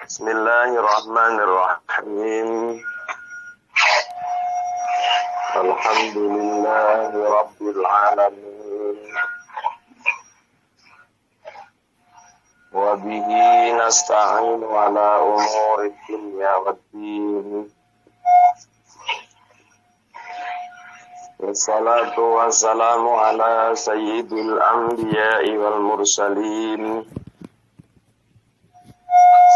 Bismillahirrahmanirrahim. Alhamdulillahi rabbil alamin. Wa bihi nasta'inu ala umuri dunya waddin. Wassalatu wassalamu ala sayyidil anbiya'i wal mursalin.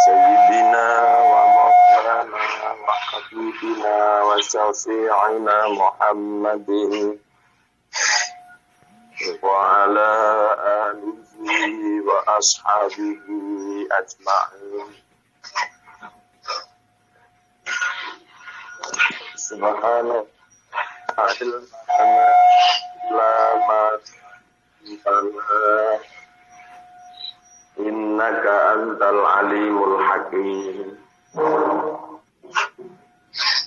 Sayyidina wa maulana wa habibina wa syafi'ina Muhammadin wa ala alihi wa ashabihi ajma'in. Subhanallah innaka antal alimul hakim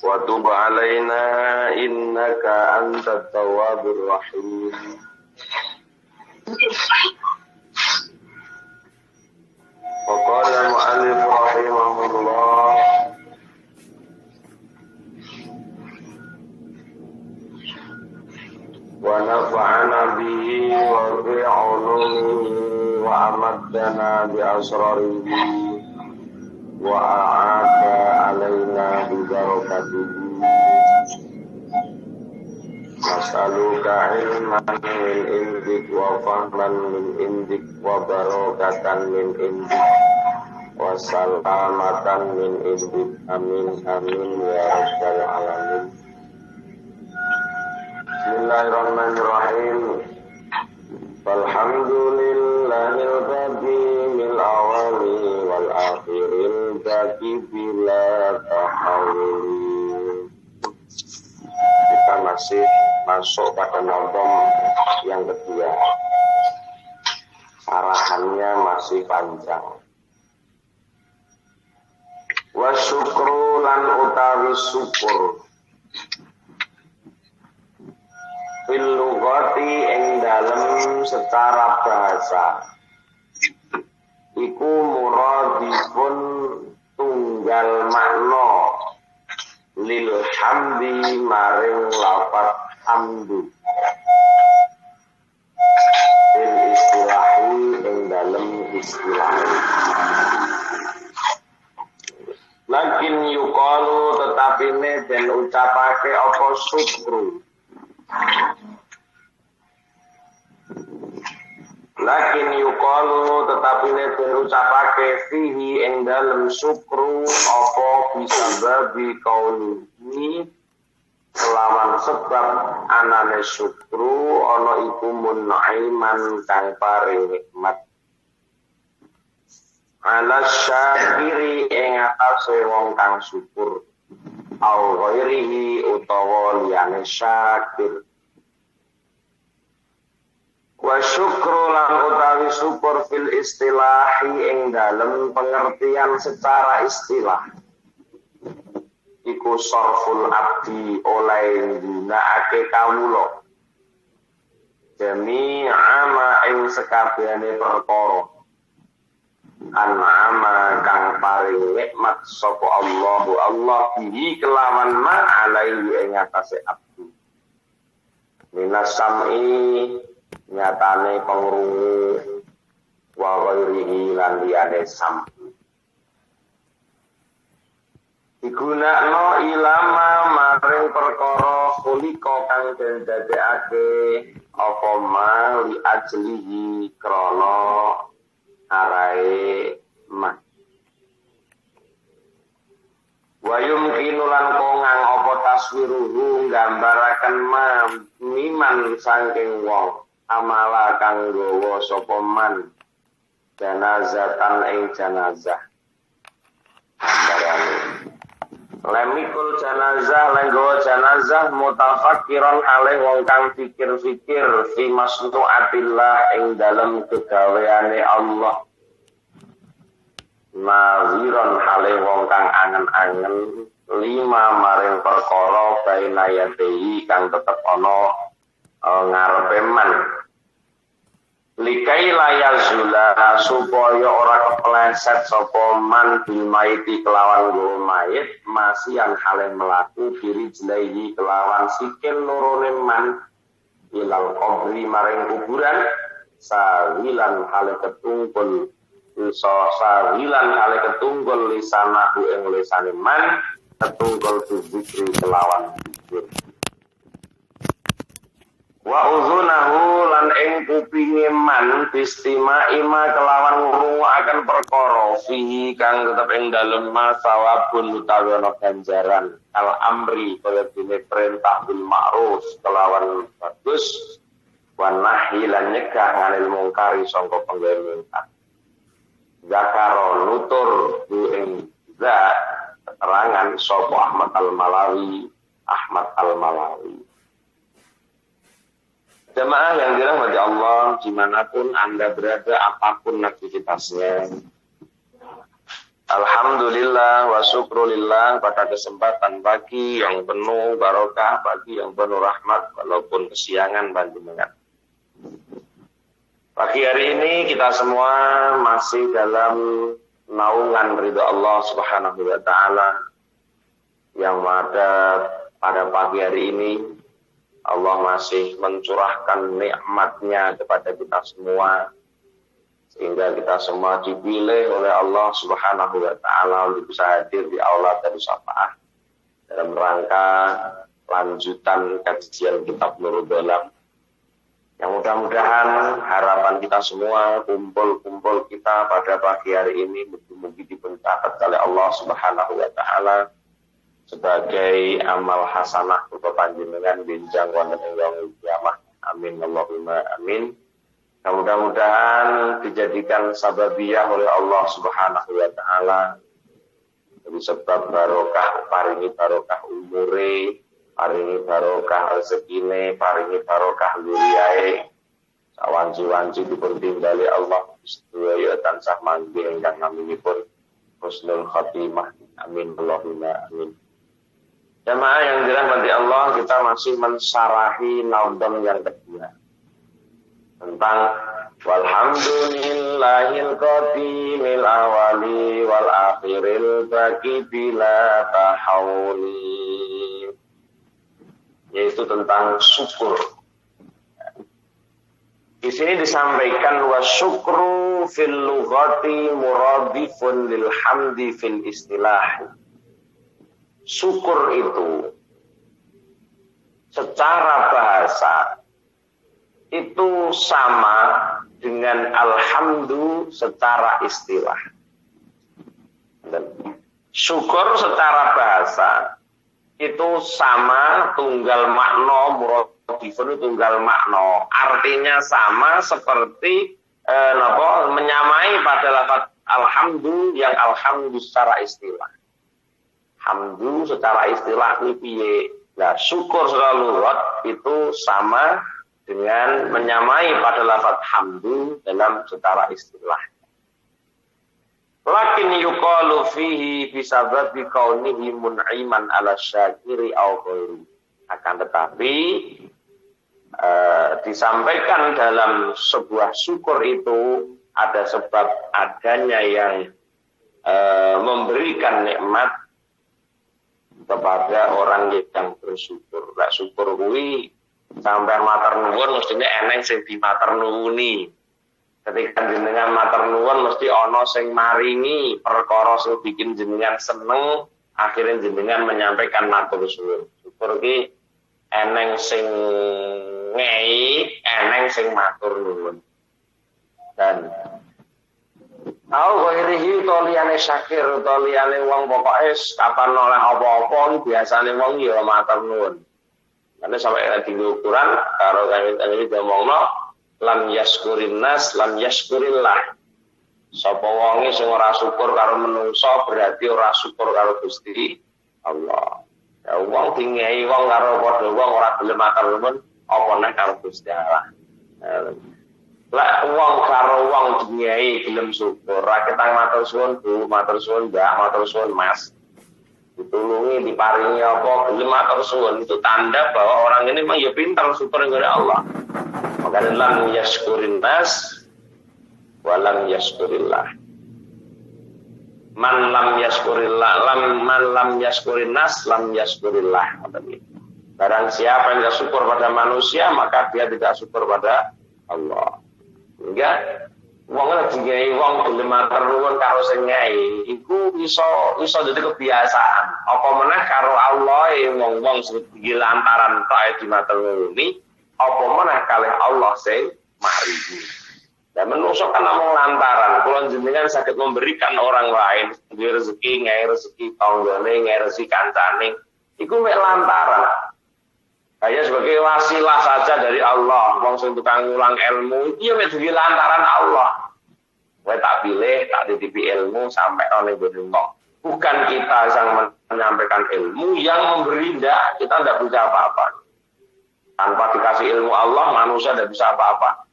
wa tub alaina innaka antat tawwabur rahim. Wa qala mu'allif rahimahullah wa nafa'ana bihi wa bi'ulumihi wa amaddana bi asrarihi wa a'ada alaina bi barakatihi. Nas'aluka ilman min indik wa fahman min indik wa barakatan min indik wa salamatan min indik. Amin amin ya rabbal alamin. Bismillahirrahmanirrahim. Alhamdulillahil qadimil awali wal akhiril baqi bila tahawuli. Kita masih masuk pada nazam yang kedua. Arahannya masih panjang. Wa syukru lan utawi syukur fil lughati ing dalem secara bahasa iku muradifun tunggal makna lil hamdi maring lafaz hamdu fil istilahi ing dalem istilah. Lakin yuqalu tetapine den ucapake apa syukru. Lakin yuqalu tetapi den ucapake fihi ing dalem syukru apa bisa babi kauni kelawan sebab anane syukru ana iku munaiman kang paring nikmat ala syakiri ing atase wong kang syukur au ghairihi utawa liyane syakir. Wa syukru lan utawi syukur fil istilahi ing dalem pengertian secara istilah iku sarful abdi oleh gunakake kawula jami'a ma ing sekabehane perkara an'ama kang paring nikmat sapa Allahu Allah bihi kelawan ma alaihi ing atase abdi minas sam'i nyatane pengrungu wa ghairihi lan liyane sam digunakno ilama maring perkara khulika kang den dadekake apa ma li ajlihi krana arae mah wa yumkinu lan kongang apa taswiruhu nggambaraken miman saking wong amala kang gawa sapa man janazatan ing janazah gambarane lemikul janazah lenggo janazah mutafakkiran alih wong kang fikir-fikir fi masnu'atillah ing dalem kegaweane Allah naziron alih wong kang angen-angen lima maring perkara baina yadhi kang tetep ana ngarepe man likai layazula supaya ora kepleset sapa man bil maiti kelawan nggo mayit masian hale melaku diri jlehi kelawan sikil lorone man ilal qabri maring kuburan sawilan hale ketungkul sawilan hale ketungkul lisanahu ing lisane man ketungkul zikri kelawan zikir wa uzunahu lan ing kupinge man bistima ima kelawan ngrungokaken perkara fihi kang tetep ing dalem masawabun utawi ana ganjaran al amri kaya dene perintah bil ma'ruf kelawan bagus wa nahi lan nyegah nganil mungkari sangka penggawe mungkar zakaro nutur ing keterangan sapa Ahmad al-Malawi Jemaah yang dirahmati Allah, dimanapun Anda berada, apapun aktivitasnya. Alhamdulillah wa syukrulillah pada kesempatan pagi yang penuh barokah, pagi yang penuh rahmat, walaupun kesiangan panjenengan. Pagi hari ini kita semua masih dalam naungan ridha Allah Subhanahu wa taala yang ada pada pagi hari ini. Allah masih mencurahkan nikmatnya kepada kita semua sehingga kita semua dipilih oleh Allah Subhanahu wa taala untuk bisa hadir di aula Darus Syafaah dalam rangka lanjutan kajian kitab Nurul Dhalam. Yang mudah-mudahan harapan kita semua, kumpul kita pada pagi hari ini mugi-mugi diberkahi oleh Allah Subhanahu wa taala sebagai amal hasanah untuk panjenengan benjang wonten ing yaumul kiamah. Amin Allahumma amin. Mudah-mudahan dijadikan sababiyah oleh Allah Subhanahu wa taala jadi sebab barokah, paringi barokah umure, paringi barokah rezekine, paringi barokah luriyae. Sawanci-wanci dipun timbali Allah sedaya tansah mangke ingkang naminipun husnul khotimah. Amin Allahumma amin. Jemaah yang dirahmati Allah, kita masih mensyarahi naudam yang kedua tentang walhamdulillahil qadimil awali wal akhiril baqi bila tahawuli, yaitu tentang syukur. Di sini disampaikan wa syukru fil lughati muradifun lil hamdi fil istilah. Syukur itu secara bahasa itu sama dengan alhamdu secara istilah. Dan syukur secara bahasa itu sama tunggal makna, muradifun tunggal makna. Artinya sama seperti menyamai pada lafaz alhamdu yang alhamdu secara istilah. Hamdu secara istilah ini piye? Nah, syukur secara lughat itu sama dengan menyamai pada lafaz hamdu dalam secara istilah. Lakin yuqalu fihi bisababi kaunihi mun'iman ala syakiri aw ghairi. Akan tetapi disampaikan dalam sebuah syukur itu ada sebab adanya yang memberikan nikmat kepada orang yang bersyukur. Lah syukur kuwi sampai matur nuwun mestine eneng sing di matur nuwuni. Ketika jenengan matur nuwun mesti ana sing maringi perkara sing bikin jenengan seneng, akhirnya jenengan menyampaikan matur suwun. Syukur ki eneng sing ngei, eneng sing matur nuwun. Dan Au ghairihi to liyane syakir to liyane wong pokoke kapan oleh apa-apa biasane wong ya matur nuwun. Karena sampai di ukuran karo kami diomongno lam yaskurin nas lam yaskurillah. Sapa wonge sing ora syukur karo menungso berarti ora syukur karo Gusti Allah. Ya wong dingehi wong karo padha wong ora gelem matur nuwun apa nek karo Gusti Allah. Lah wong karo wong dingehi gelem syukur, ra ketang matur suwun Bu, matur suwun Mbak, matur suwun Mas. ditulungi, diparingi apa, gelem matur suwun, itu tanda bahwa orang ini memang ya pintar syukur kepada Allah. Maka lam yashkurin nas wa lam yashkurillah. Man lam yashkurin nas lam yashkurillah. Barang siapa yang tidak syukur pada manusia, maka dia tidak syukur pada Allah. Enggak, wong lagi ngai wong gelem matur nuwun karo sing ngai, iku iso dadi kebiasaan. Apa meneh karo Allah wong-wong sing lantaran tok di matur nuwuni, apa meneh kalih Allah sing maringi. Dan menungso kan namung lantaran, kula jenengan saged memberikan orang lain rezeki, ngai rezeki tanggane, ngai rezeki kancane, iku mek lantaran. Hanya sebagai wasilah saja dari Allah. Wong sing tukang ngulang ilmu, iya mek duwe lantaran Allah. Kowe tak pilih, tak titipi ilmu sampai oleh benung. Bukan kita yang menyampaikan ilmu, yang memberi ndak, kita ndak bisa apa-apa. Tanpa dikasih ilmu Allah, manusia ndak bisa apa-apa.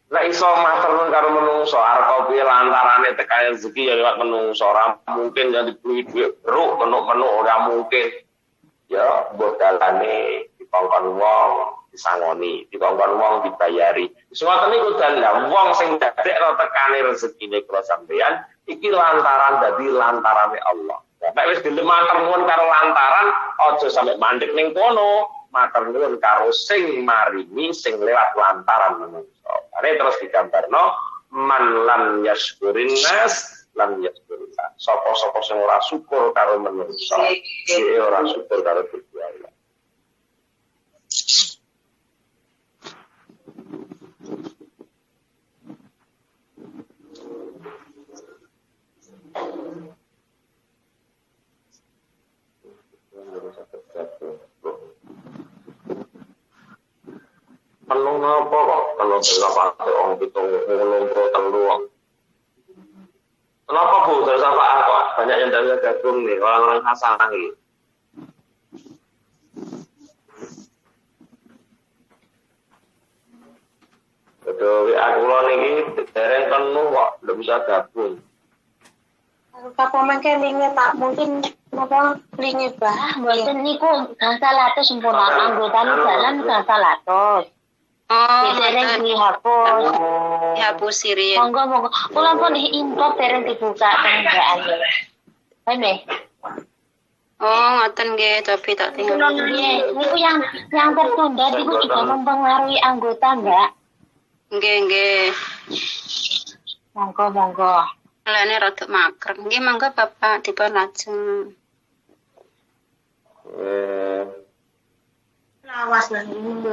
Lah iso matur karo menungso, arep kopi lantarane tekan rezeki ya lewat menungso, ora mungkin jadi duit beruk menuk-menuk ora mungkin. Ya, mbok dalane dikongkon wong disangoni, dikongkon wong dibayari. Semua niku dalan wong sing dadekno tekane rezekine kula sampeyan iki lantaran dadi lantarane Allah. Nek wis gelem matur nuwun karo lantaran, aja sampe mandek ning kono, matur nuwun karo sing maringi sing lewat lantaran manungsa. Are terus digambarno man lam yashkurin nas lam yashkurillah. Sapa-sapa sing ora syukur karo manungsa, dhewe ora syukur karo Gusti Allah. Penuh apa kok? Penuh berapa orang hitung ngelompo teluang. Kenapa Bu? Terus apa kok? Banyak yang dari gabung nih, orang-orang Hasanah nih. Betul, aku lo nih, dereng penuh kok, udah bisa gabung. Apa mungkin linge tak mungkin apa linge bah mboten niku gangsal atus sempurna anggotane jalan gangsal atus. Oh, dereng dihapus. Dihapus sirien. Monggo. Kula pun diimport dereng dibuka tanggaan. Bene. Oh, ngoten nggih, tapi tak tinggal. Nggih, niku yang tertunda niku juga mempengaruhi anggota, Mbak. Nggih. Monggo. Lene rada makrem. Nggih, monggo Bapak dipun lajeng. Lawas lan ini.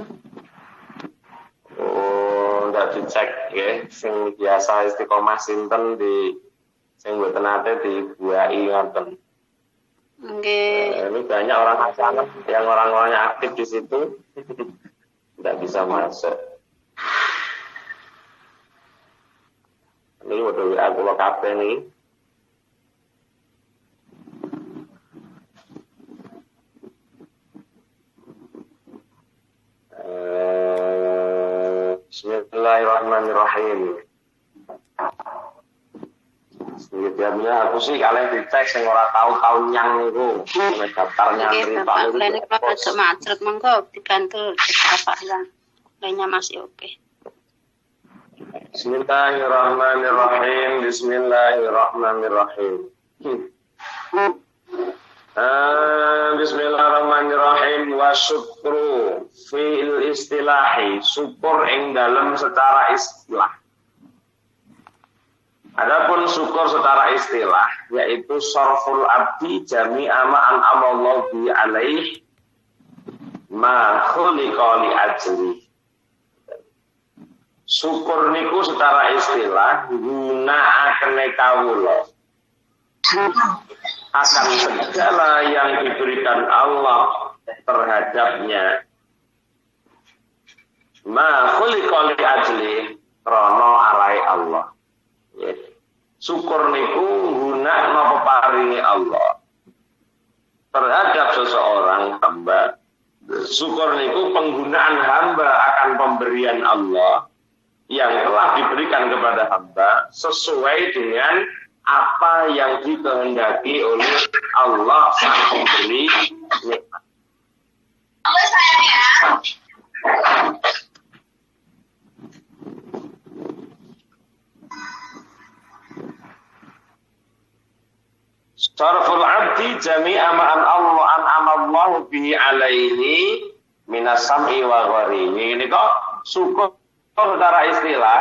Oh, ndak dicek ya, sing biasa istiqomah sinten di sing mboten nate dibuai ngoten. Nggih. Ini banyak orang Hasanah yang orang-orangnya aktif di situ tidak bisa masuk. Ini udah WA kula kabeh nih. Bismillahirrahmanirrahim. Sebelumnya aku sih kalian dicek sing ora tahu nyang niku. Daftar nyantri Pak niku. Lene kula rada macet monggo dibantu Bapak yang lainnya masih oke. Bismillahirrahmanirrahim. Bismillahirrahmanirrahim. Wa syukru fil istilahi, syukur ing dalam secara istilah. Adapun syukur secara istilah yaitu sarful abdi jami'a ma an'amallahu bi alaihi ma khuliqa li ajli. Syukur niku secara istilah gunakake kawula akan segala yang diberikan Allah terhadapnya. Ma khuliqa li ajli, krana alai Allah. Yes. Syukur niku gunakno peparingi Allah terhadap seseorang hamba. Syukur niku penggunaan hamba akan pemberian Allah yang telah diberikan kepada hamba sesuai dengan apa yang dikehendaki oleh Allah sang pemberi nikmat. Sarful abdi jami'a ma'an Allah an amallahu bihi alaihi minas sam'i wa gharihi. Ini kok syukur secara istilah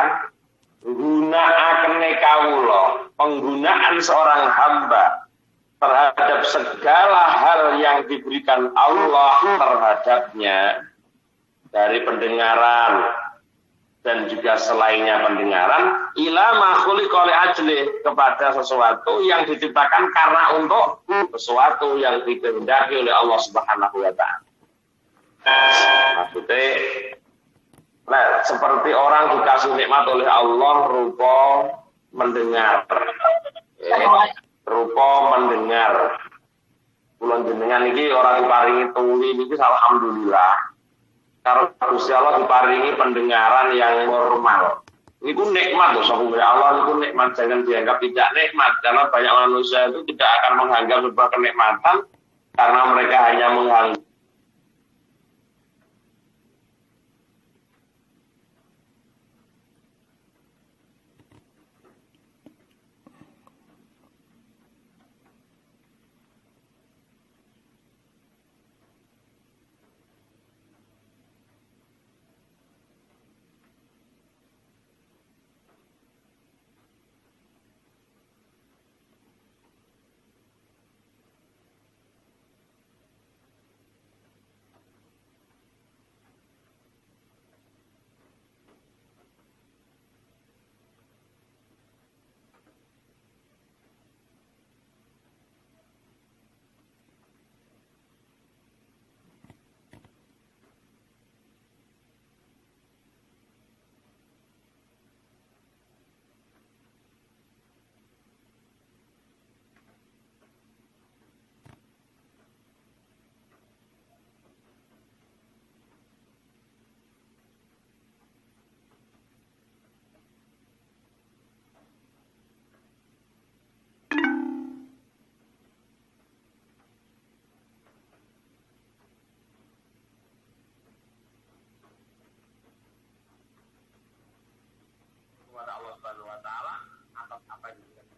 gunakane kawula, penggunaan seorang hamba terhadap segala hal yang diberikan Allah terhadapnya dari pendengaran dan juga selainnya pendengaran ila ma khuliqa li ajli, kepada sesuatu yang diciptakan karena untuk sesuatu yang dikehendaki oleh Allah Subhanahu wa taala. Maksudnya seperti orang dikasih nikmat oleh Allah rupa mendengar. Rupa mendengar. Kula jenengan iki ora diparingi tuli niki alhamdulillah. Karo Gusti Allah diparingi pendengaran yang normal. Itu nikmat loh, sahabat Allah, itu nikmat, jangan dianggap tidak nikmat, karena banyak manusia itu tidak akan menganggap sebuah kenikmatan karena mereka hanya menganggap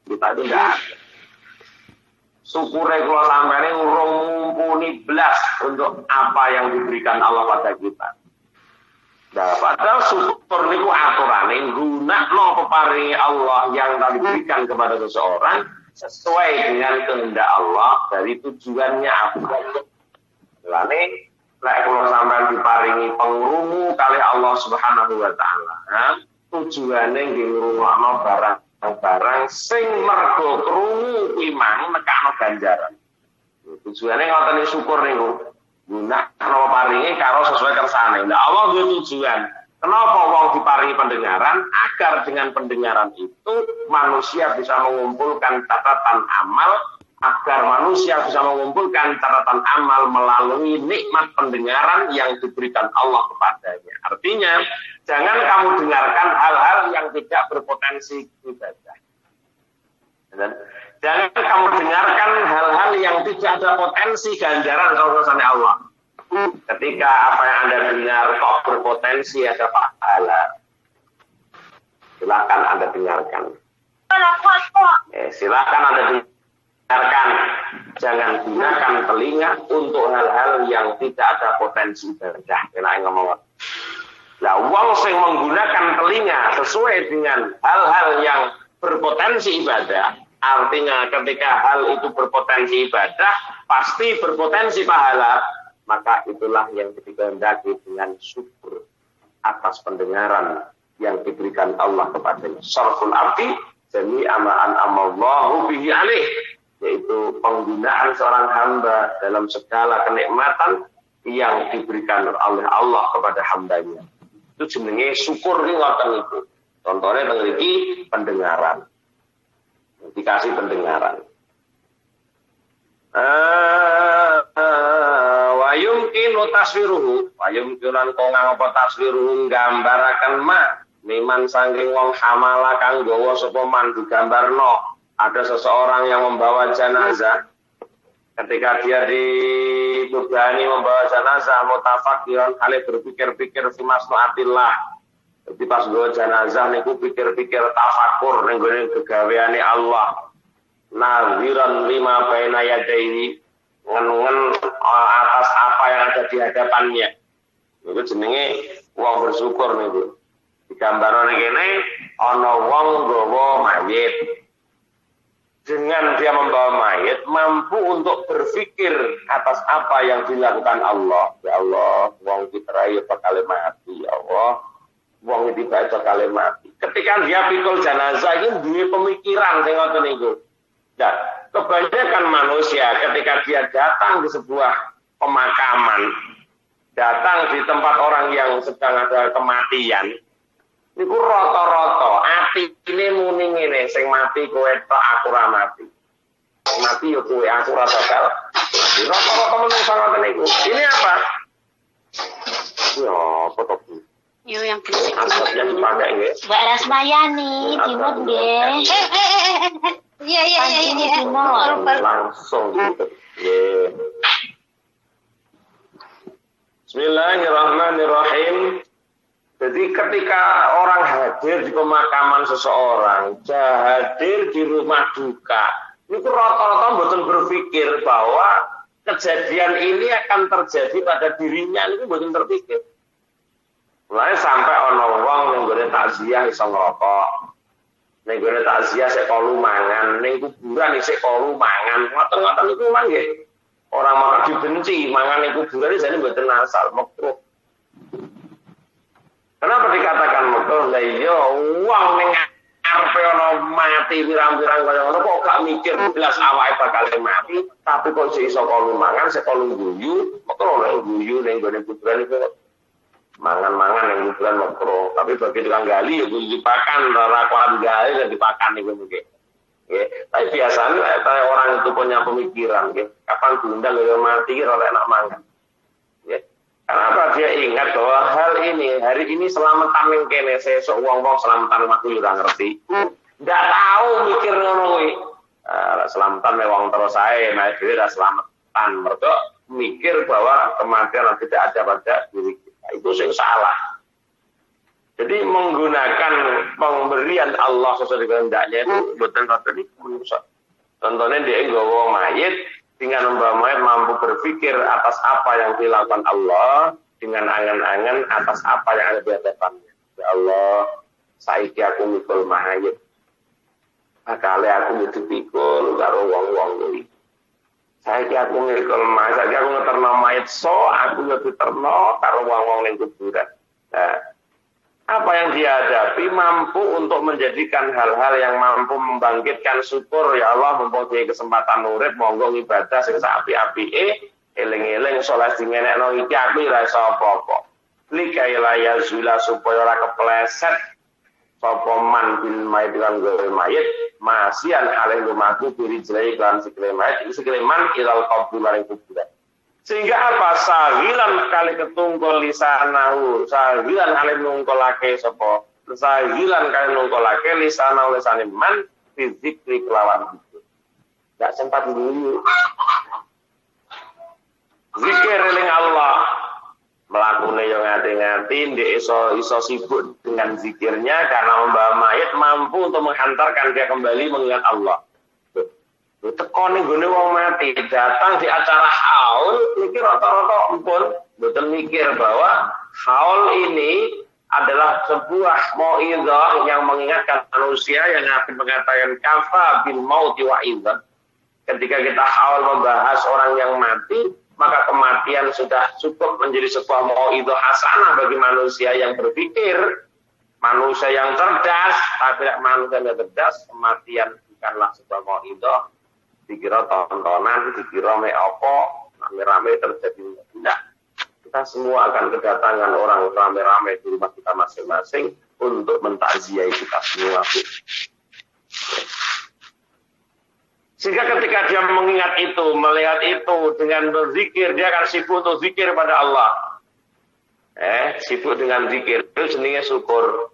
kita itu tidak ada. Syukurnya kalau sampai ini urung mumpuni belas untuk apa yang diberikan Allah pada kita. Nah, padahal syukur itu aturannya gunakno peparingi Allah yang diberikan kepada seseorang sesuai dengan kehendak Allah dari tujuannya apa. Lalu kalau sampai diparingi pengrungu kali Allah Subhanahu wa taala, tujuannya ngrungokno barang sing mergo krungu kuwi mang nekakno ganjaran. Tujuane ngoten iki syukur niku. Gunakno paringi karo sesuai kersane. Lah Allah duwe tujuan. Kenapa wong diparingi pendengaran? Agar dengan pendengaran itu manusia bisa mengumpulkan catatan amal, agar manusia bisa mengumpulkan catatan amal melalui nikmat pendengaran yang diberikan Allah kepadanya. Artinya, jangan kamu dengarkan hal-hal yang tidak berpotensi ibadah. Dan jangan kamu dengarkan hal-hal yang tidak ada potensi ganjaran kersane Allah. Ketika apa yang Anda dengar kok berpotensi ada pahala, silakan Anda dengarkan. Silakan Anda dengarkan. Jangan gunakan telinga untuk hal-hal yang tidak ada potensi ibadah. Kena ngomong. Nah, wong sing menggunakan telinga sesuai dengan hal-hal yang berpotensi ibadah, artinya ketika hal itu berpotensi ibadah, pasti berpotensi pahala, maka itulah yang dikehendaki dengan syukur atas pendengaran yang diberikan Allah kepadanya. Sarful abdi jami'a ma an'amallahu bihi alaih, yaitu penggunaan seorang hamba dalam segala kenikmatan yang diberikan oleh Allah kepada hambanya. Itu jenenge syukur ning ngoten itu. Contohnya memiliki pendengaran. Dikasih pendengaran. Wa yumkinu taswiruhu, wa yumkinan kok ngapa taswiruhu gambaraken ma miman saking wong hamala kang gawa sapa man digambarno ada seseorang yang membawa jenazah. Ketika dia dibebani membawa jenazah, mutafakiran kali berpikir-pikir fi masnuatillah. Jadi pas bawa jenazah niku pikir-pikir tafakur ning gone kegaweane Allah. Naziran lima baina yadaihi, ngen-ngen atas apa yang ada di hadapannya. Niku jenenge wong bersyukur niku. Digambarane kene ana wong nggawa mayit. Dengan dia membawa mayit, mampu untuk berpikir atas apa yang dilakukan Allah. Ya Allah, wong diterai bakal mati. Ya Allah, wong tiba bakal mati. Ketika dia pikul jenazah ini duwe pemikiran sing ngoten niku. Nah, kebanyakan manusia ketika dia datang di sebuah pemakaman, datang di tempat orang yang sedang ada kematian, niku rata-rata ati ini muni ngene, sing mati kowe tok aku ora mati. Mati yo kowe aku ora bakal mati. Rata-rata menungso ngoten niku. Ini apa? Ya, foto. Yo yang berisik. Asapnya dipakai nggih. Mbak Rasmayani, Dimut nggih. Iya. Dimut. Langsung gitu. Nggih. Bismillahirrahmanirrahim. Jadi ketika orang hadir di pemakaman seseorang, hadir di rumah duka, ini rata-rata betul berpikir bahwa kejadian ini akan terjadi pada dirinya, ini betul terpikir. Mulai sampai ono wong ning gone takziah iso ngrokok, ning gone takziah sik kolu mangan, ning kuburan isih kolu mangan, ngoten-ngoten niku mangke. Orang maka dibenci mangan ning kuburan jane mboten asal makruh. Kenapa dikatakan makruh? Lah iya wong ning arepe ana mati pirang-pirang kaya ngono kok gak mikir belas awake bakal mati, tapi kok iso kolu mangan, sik kolu guyu, makruh nek guyu ning gone kuburan iku mangan-mangan yang kuburan makruh. Tapi bagi tukang gali ya kudu dipakan, rakuan gali dan dipakan niku mungkin. Nggih. Tapi biasanya orang itu punya pemikiran nggih, kapan diundang ya mati ora enak mangan. Nggih. Kenapa dia ingat bahwa hari ini selamatan ning kene, sesuk wong-wong selamatan aku ora ngerti. Ndak tahu mikir ngono kuwi. Selamatan wong terus ae, nek dhewe ora selamatan, mergo mikir bahwa kematian tidak ada pada diri kita. Itu sing salah. Jadi menggunakan pemberian Allah sesuai dengan kehendaknya itu mboten ngoten niku. Contohnya dia nggawa mayit, dengan membawa mayit mampu berpikir atas apa yang dilakukan Allah, dengan angan-angan atas apa yang ada di hadapannya. Ya Allah, saiki aku mikul mayit. Akale aku dipikul karo wong-wong kuwi. Saiki aku mikul mayit, saiki aku ngeterno mayit aku diterno karo wong-wong ning kuburan. Nah, apa yang dihadapi mampu untuk menjadikan hal-hal yang mampu membangkitkan syukur. Ya Allah, mempunyai kesempatan urip, monggo ibadah sing api-apike, eling-eling saleh dingenekno iki aku ora iso apa-apa. Likaila yazula supaya ora kepleset sapa man bil mayit lan gawe mayit, masian alih lumaku diri jelai lan sikile mayit, sikile man ilal qabul lan kuburan. Sehingga apa? Sahilan kali ketungkol lisanahu, sahilan kali nungkolake sopo, sahilan kali nungkolake lisanahu lisane man fizikri kelawan itu. Gak sempat dulu. Zikir eling Allah, melakukan yang ngati-ngati, dia iso sibuk dengan zikirnya karena membawa mayit mampu untuk menghantarkan dia kembali mengingat Allah. Teko ning gone wong mati datang di acara haul iki rata-rata ampun mboten mikir bahwa haul ini adalah sebuah mauizah yang mengingatkan manusia yang akan mengatakan kafa bil mauti wa idzah. Ketika kita haul membahas orang yang mati, maka kematian sudah cukup menjadi sebuah mauizah hasanah bagi manusia yang berpikir, manusia yang cerdas. Tapi manusia yang cerdas, kematian bukanlah sebuah mauizah. Dikira tontonan, dikira apa, rame-rame terjadi. Tidak. Kita semua akan kedatangan orang rame-rame di rumah kita masing-masing untuk mentakziah kita semua. Sehingga ketika dia mengingat itu, melihat itu, dengan berzikir, dia akan sibuk untuk zikir pada Allah. Sibuk dengan zikir, itu jenenge syukur.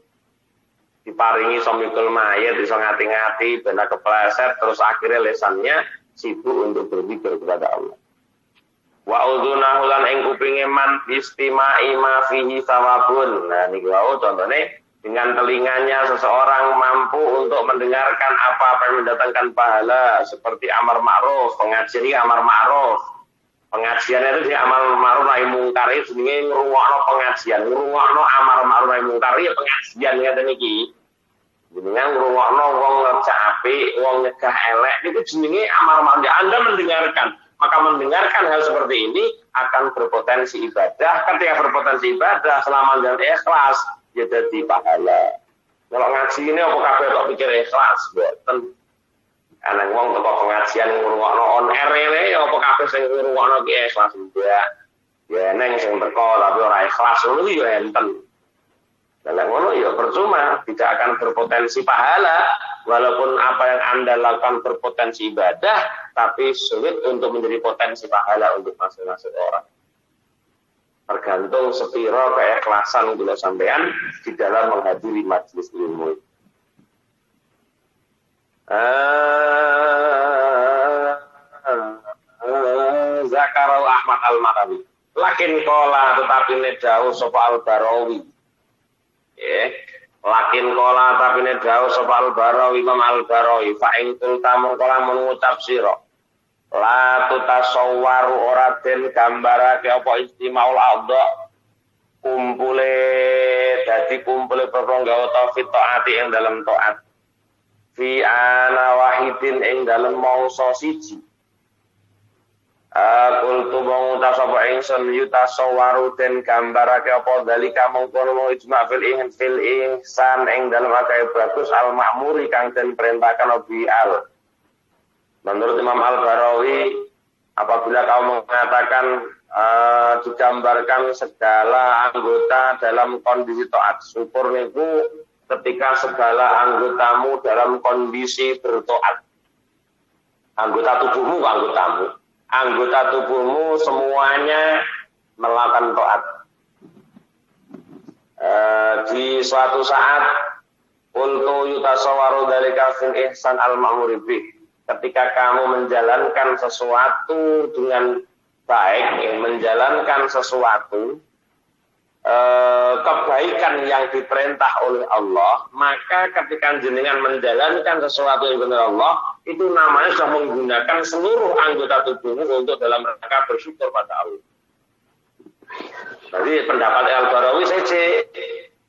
diparingi iso mikul mayit, iso ngati-ngati, ben kepleset, terus akhirnya lesannya sibuk untuk berzikir kepada Allah. Wa udhunahu lan ing kupinge man istimai ma fihi sawabun. Nah niki wau contohnya dengan telinganya seseorang mampu untuk mendengarkan apa yang mendatangkan pahala seperti amar ma'ruf, pengajian ini amar ma'ruf. Pengajian itu di amal ma'ruf nahi mungkar itu jenenge ngrungokno pengajian, ngrungokno amar ma'ruf nahi mungkar ya pengajian ngeten iki. Jenengan ngrungokno wong ngecak apik, wong nyegah elek itu jenenge amar ma'ruf. Anda mendengarkan, maka mendengarkan hal seperti ini akan berpotensi ibadah. Ketika berpotensi ibadah selama dengan ikhlas ya dadi pahala. Kalau ngaji ini apa kabeh tok pikir ikhlas, mboten. Ana wong teko pengajian ngrungokno on air ini ya apa kabeh sing ngrungokno ki ikhlas juga. Ya neng sing teko tapi ora ikhlas ngono ya enten. Lah ngono ya percuma, tidak akan berpotensi pahala walaupun apa yang Anda lakukan berpotensi ibadah tapi sulit untuk menjadi potensi pahala untuk masing-masing orang. Tergantung sepiro keikhlasan kula sampean di dalam menghadiri majelis ilmu. Zakarul Ahmad Al-Marawi. Lakin kola tetapi ne dawuh sapa Al-Barawi. Lakin kola tapi ne dawuh sapa Al-Barawi Imam Al-Barawi fa ing kulta mengkola mengucap sira. La tutasawwaru ora den gambarake apa istimaul adha kumpule dadi kumpule perkara taufik taati ing dalam taat fi ana wahidin ing dalam mangsa siji. Qultu mung tasawwa ingsun yutasawwaru den gambarake apa dalika mengkono ijma fil ihsan ing dalam akeh bagus al ma'muri kang den perintahkan bi'al. Menurut Imam Al-Barawi, apabila kamu mengatakan digambarkan segala anggota dalam kondisi taat, syukur niku ketika segala anggotamu dalam kondisi bertaat. Anggota tubuhmu, anggota tubuhmu semuanya melakukan taat. Di suatu saat, qultu yutasawwaru dzalika fil ihsan al-ma'muri bih. Ketika kamu menjalankan sesuatu dengan baik, menjalankan sesuatu kebaikan yang diperintah oleh Allah, maka ketika jenengan menjalankan sesuatu yang benar Allah, itu namanya sudah menggunakan seluruh anggota tubuhmu untuk dalam rangka bersyukur pada Allah. Jadi pendapat Al-Barawi saja.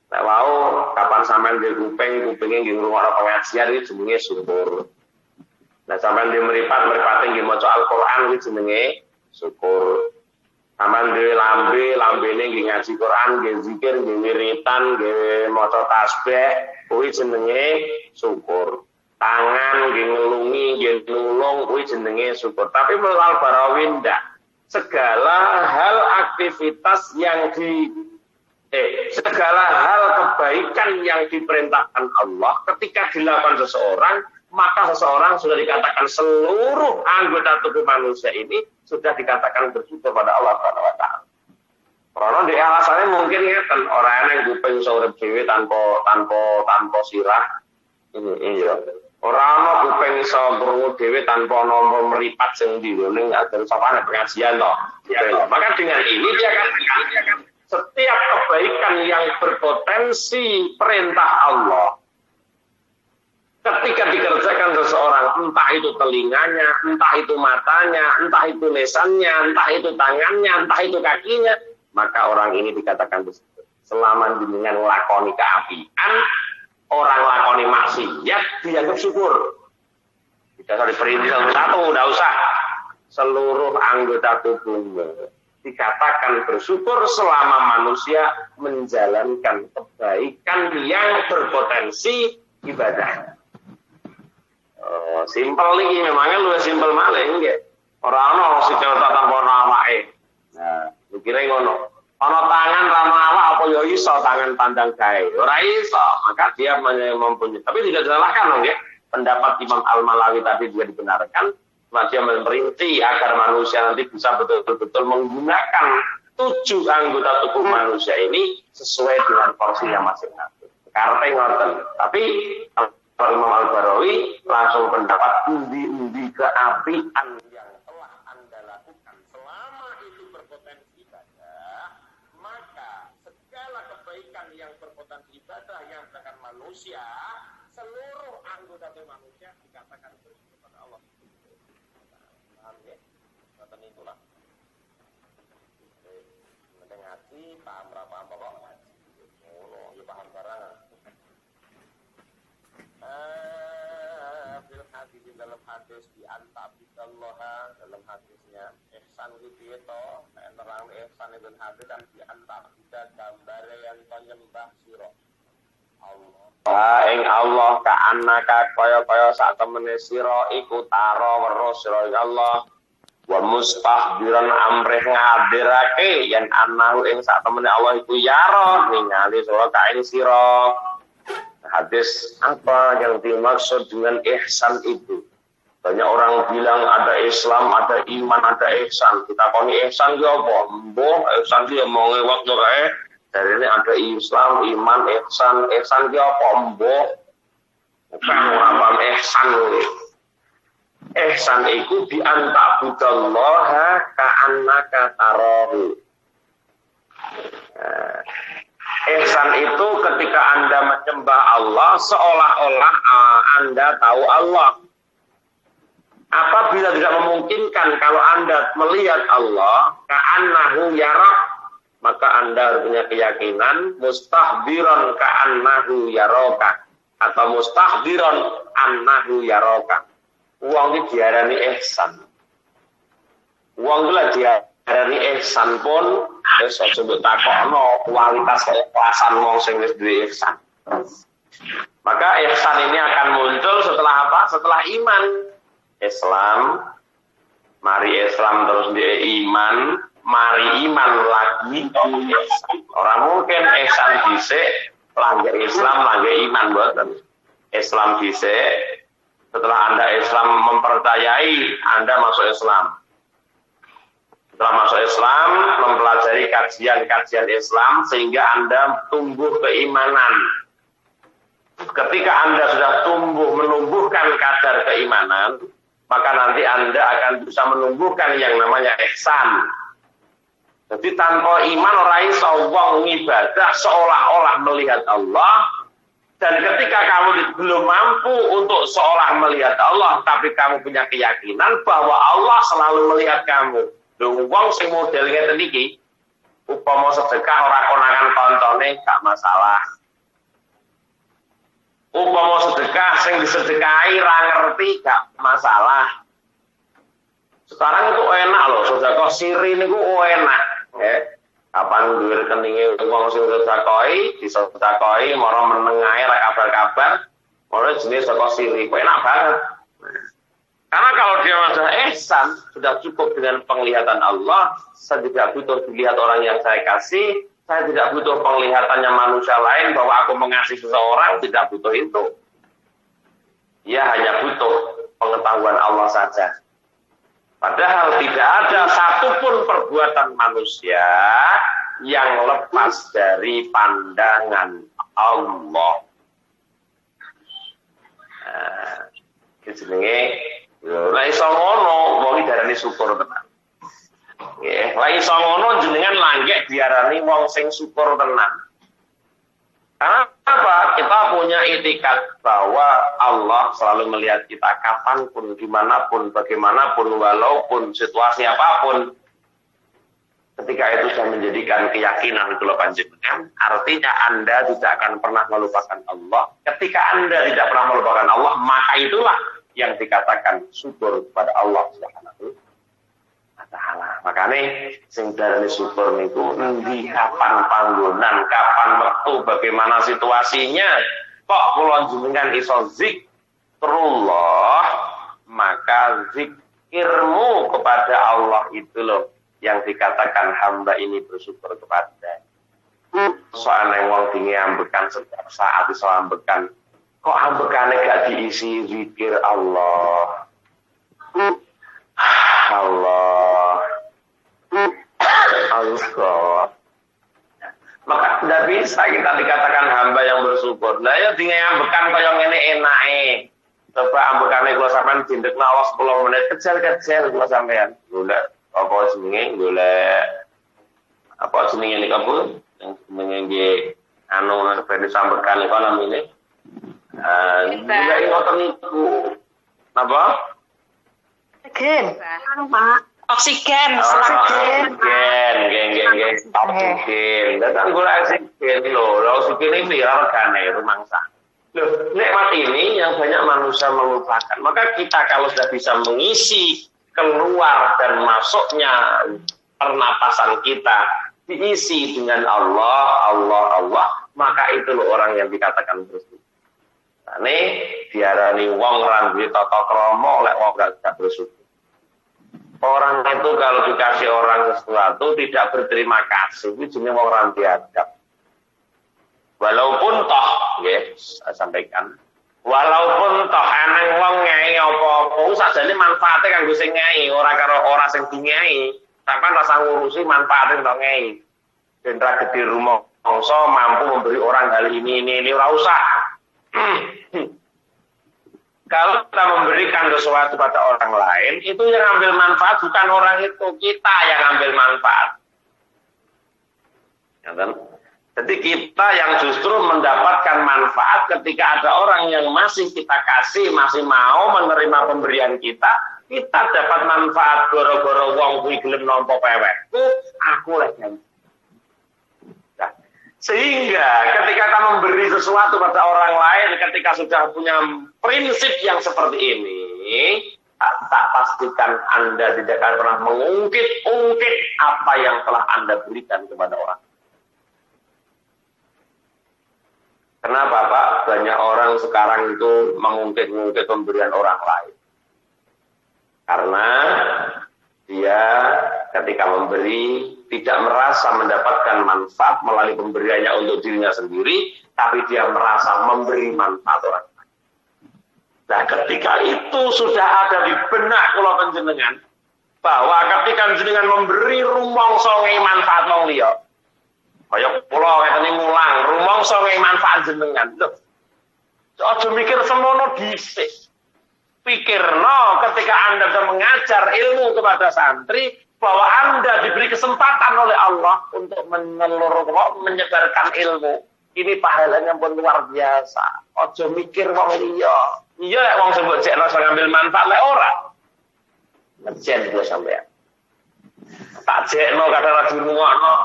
Nah, mau kapan sampean di kupingnya nggih ngrungokno pengajian iki jenenge syukur. Nah, sampean di meripat nggih maca Al-Qur'an iki jenenge syukur. Sampean di lambene nggih ngaji Qur'an, nggih zikir, nggih wiritan, nggih maca tasbih, kuwi jenenge syukur. Tangan nggih ngelungi, nggih nulung, kuwi jenenge syukur. Tapi menurut Al-Barawi ndak. Segala hal aktivitas yang segala hal kebaikan yang diperintahkan Allah ketika dilakukan seseorang, maka seseorang sudah dikatakan seluruh anggota tubuh manusia ini sudah dikatakan bersyukur pada Allah Subhanahu wa taala. Karena di alasannya mungkin ya kan orang yang kuping urip dhewe tanpa sirah. Ini ya. Orang ana kuping iso krungu dhewe tanpa ana meripat sing ndi ning atur sapane pengajian toh. Ya, maka dengan ini dia akan setiap kebaikan yang berpotensi perintah Allah ketika dikerjakan seseorang, entah itu telinganya, entah itu matanya, entah itu lesannya, entah itu tangannya, entah itu kakinya, maka orang ini dikatakan bersyukur. Selama jenengan lakoni keapian, orang lakoni maksiat dianggap syukur. Tidak usah diperintah satu, tidak usah. Seluruh anggota tubuhnya dikatakan bersyukur selama manusia menjalankan kebaikan yang berpotensi ibadah. Simpel iki memangnya lu simpel malah nggih. Ora ana sing tanpa awake. Nah, mikire ngono. Ana tangan ra awak apa ya iso tangan pandang gawe. Ora iso, maka dia mempunyai. Tapi tidak disalahkan nggih. Pendapat Imam Al-Malawi tadi juga dibenarkan. Dia memerintah agar manusia nanti bisa betul-betul menggunakan 7 anggota tubuh manusia ini sesuai dengan porsinya masing-masing. Karte ngoten. Tapi kalau Imam Al-Barawi langsung pendapat undi-undi keapian yang telah Anda lakukan selama itu berpotensi ibadah, maka segala kebaikan yang berpotensi ibadah yang dilakukan manusia, seluruh anggota manusia dikatakan bersyukur kepada Allah. Paham ya? Ngoten itulah. Ngaji, paham berapa pokok ngaji. Oh, ya paham barang. Fil hadis dalam hadis di antabidallah dalam hadisnya ihsan itu nerang ihsan itu hadis dan di antabida gambar yang penyembah sira Allah. Ing Allah ka annaka kaya sak temene sira iku taro weruh sira Allah. Wa mustahdiran amrih ngadirake yen anahu ing sak temene Allah iku yaro ningali sira kae sira. Hadis apa yang dimaksud dengan ihsan itu? Banyak orang bilang ada Islam, ada iman, ada ihsan. Kita koni ihsan ki apa? Mbah, ihsan ki omonge waktu kae dari ini ada Islam, iman, ihsan ki apa? Mbah. Bukan apa ihsan kuwi. Ihsan iku bi anta budallaha ka'annaka tarahu. Ihsan itu ketika Anda menyembah Allah seolah-olah Anda tahu Allah. Apabila tidak memungkinkan kalau Anda melihat Allah, ka'annahu yarak, maka Anda harus punya keyakinan mustahdiron ka'annahu yaraka atau mustahdiron annahu yaraka. Wong iki diarani ihsan. Wong iki diarani ihsan pun wis aja mbok takokno kualitas keikhlasan wong sing wis duwe ihsan. Maka ihsan ini akan muncul setelah apa? Setelah iman. Islam, mari Islam terus dia iman, mari iman lagi ihsan. Orang mungkin ihsan dhisik, langge Islam, langge iman mboten. Islam dhisik, setelah Anda Islam mempercayai Anda masuk Islam. Setelah masuk Islam, mempelajari kajian-kajian Islam sehingga Anda tumbuh keimanan. Ketika Anda sudah menumbuhkan kadar keimanan, maka nanti Anda akan bisa menumbuhkan yang namanya ihsan. Jadi tanpa iman orang iso wong ibadah seolah-olah melihat Allah, dan ketika kamu belum mampu untuk seolah melihat Allah, tapi kamu punya keyakinan bahwa Allah selalu melihat kamu. Wong sing model ngeten iki upama sedekah ora konangan kontone gak masalah. Upama sedekah sing disedekahi ra ngerti gak masalah. Sekarang itu enak loh, sedekah siri niku enak, ya. Kapan duwe rekeninge wong sing sedekahi, disedekahi mara meneng ae ra kabar-kabar, ora jenis sedekah siri, enak banget. Karena kalau dia sudah ihsan, sudah cukup dengan penglihatan Allah, saya tidak butuh dilihat orang yang saya kasih, saya tidak butuh penglihatannya manusia lain bahwa aku mengasihi seseorang, tidak butuh itu. Ia hanya butuh pengetahuan Allah saja. Padahal tidak ada satupun perbuatan manusia yang lepas dari pandangan Allah. Jenenge la iso ngono, wong iki darani syukur tenan. Nggih, la iso ngono jenengan langgek diarani wong sing syukur tenan. Karena apa? Kita punya itikat bahwa Allah selalu melihat kita kapanpun, dimanapun, bagaimanapun, walaupun situasi apapun. Ketika itu sudah menjadikan keyakinan kalau panjenengan, artinya Anda tidak akan pernah melupakan Allah. Ketika Anda tidak pernah melupakan Allah, maka itulah yang dikatakan syukur kepada Allah Subhanahu wa taala. Makane sing darane syukur niku endi kapan panggonan, kapan wektu, bagaimana situasinya. Kok kula jenengan iso zikrullah, maka zikirmu kepada Allah itu loh yang dikatakan hamba ini bersyukur kepada. Soalnya wong dinge ambekan setiap saat iso ambekan. Kok ambekane gak diisi zikir Allah. Allah. Allah. Maka tidak bisa kita dikatakan hamba yang bersyukur. dadi ngambekan kaya ngene enake. Coba ambekane kula sampean dindekna Allah 10 menit kecil-kecil kula sampean. Golek apa jenenge apa jenenge niku Bu? Yang jenenge nggih anu ben sambekan niku namine. Golek ngoten niku. Napa? Oksigen. Pak. Oksigen. Oksigen. Datang golek oksigen lho. Oksigen iki regane rumangsa. Loh, nikmat ini yang banyak manusia melupakan. Maka kita kalau sudah bisa mengisi keluar dan masuknya pernapasan kita diisi dengan Allah, maka itu loh orang yang dikatakan bersyukur. Nah, ini diarani wong ora duwe tata krama lek wong gak bersyukur. Orang itu kalau dikasih orang sesuatu tidak berterima kasih, itu jenenge wong ora diadab. Walaupun toh, ya, saya sampaikan, walaupun toh aneng wong ngei apa-apa, sajane manfaate kanggo sing ngei, ora karo ora sing dingai. Sampeyan rasa ngurusi manfaate kanggo ngei. Ben ra gedhe rumangsa mampu memberi orang hal ini ora usah. Kalau kita memberikan sesuatu pada orang lain, itu yang ambil manfaat bukan orang itu, kita yang ambil manfaat. Ya kan? Jadi kita yang justru mendapatkan manfaat ketika ada orang yang masih kita kasih, masih mau menerima pemberian kita dapat manfaat goro-goro wong kuwi gelem nampa pewekku, aku lagi. Nah, sehingga ketika kita memberi sesuatu pada orang lain, ketika sudah punya prinsip yang seperti ini, tak pastikan Anda tidak akan pernah mengungkit-ungkit apa yang telah Anda berikan kepada orang. Kenapa Pak? Banyak orang sekarang itu mengungkit-ungkit pemberian orang lain. Karena dia ketika memberi tidak merasa mendapatkan manfaat melalui pemberiannya untuk dirinya sendiri, tapi dia merasa memberi manfaat orang lain. Nah, ketika itu sudah ada di benak kula panjenengan bahwa ketika panjenengan memberi rumangsa ngei manfaat wong liya, kaya kula ngeten mulang, rumangsa ngei manfaat jenengan. Lho. Aja mikir semono dhisik. Pikirno ketika Anda sudah mengajar ilmu kepada santri bahwa Anda diberi kesempatan oleh Allah untuk menyebarkan ilmu. Ini pahalanya pun luar biasa. Aja mikir wong liya. Iya lek wong sing mbok jekno iso ngambil manfaat lek ora. Ngejen kula sampean. Tak jekno kadang ra dirungokno.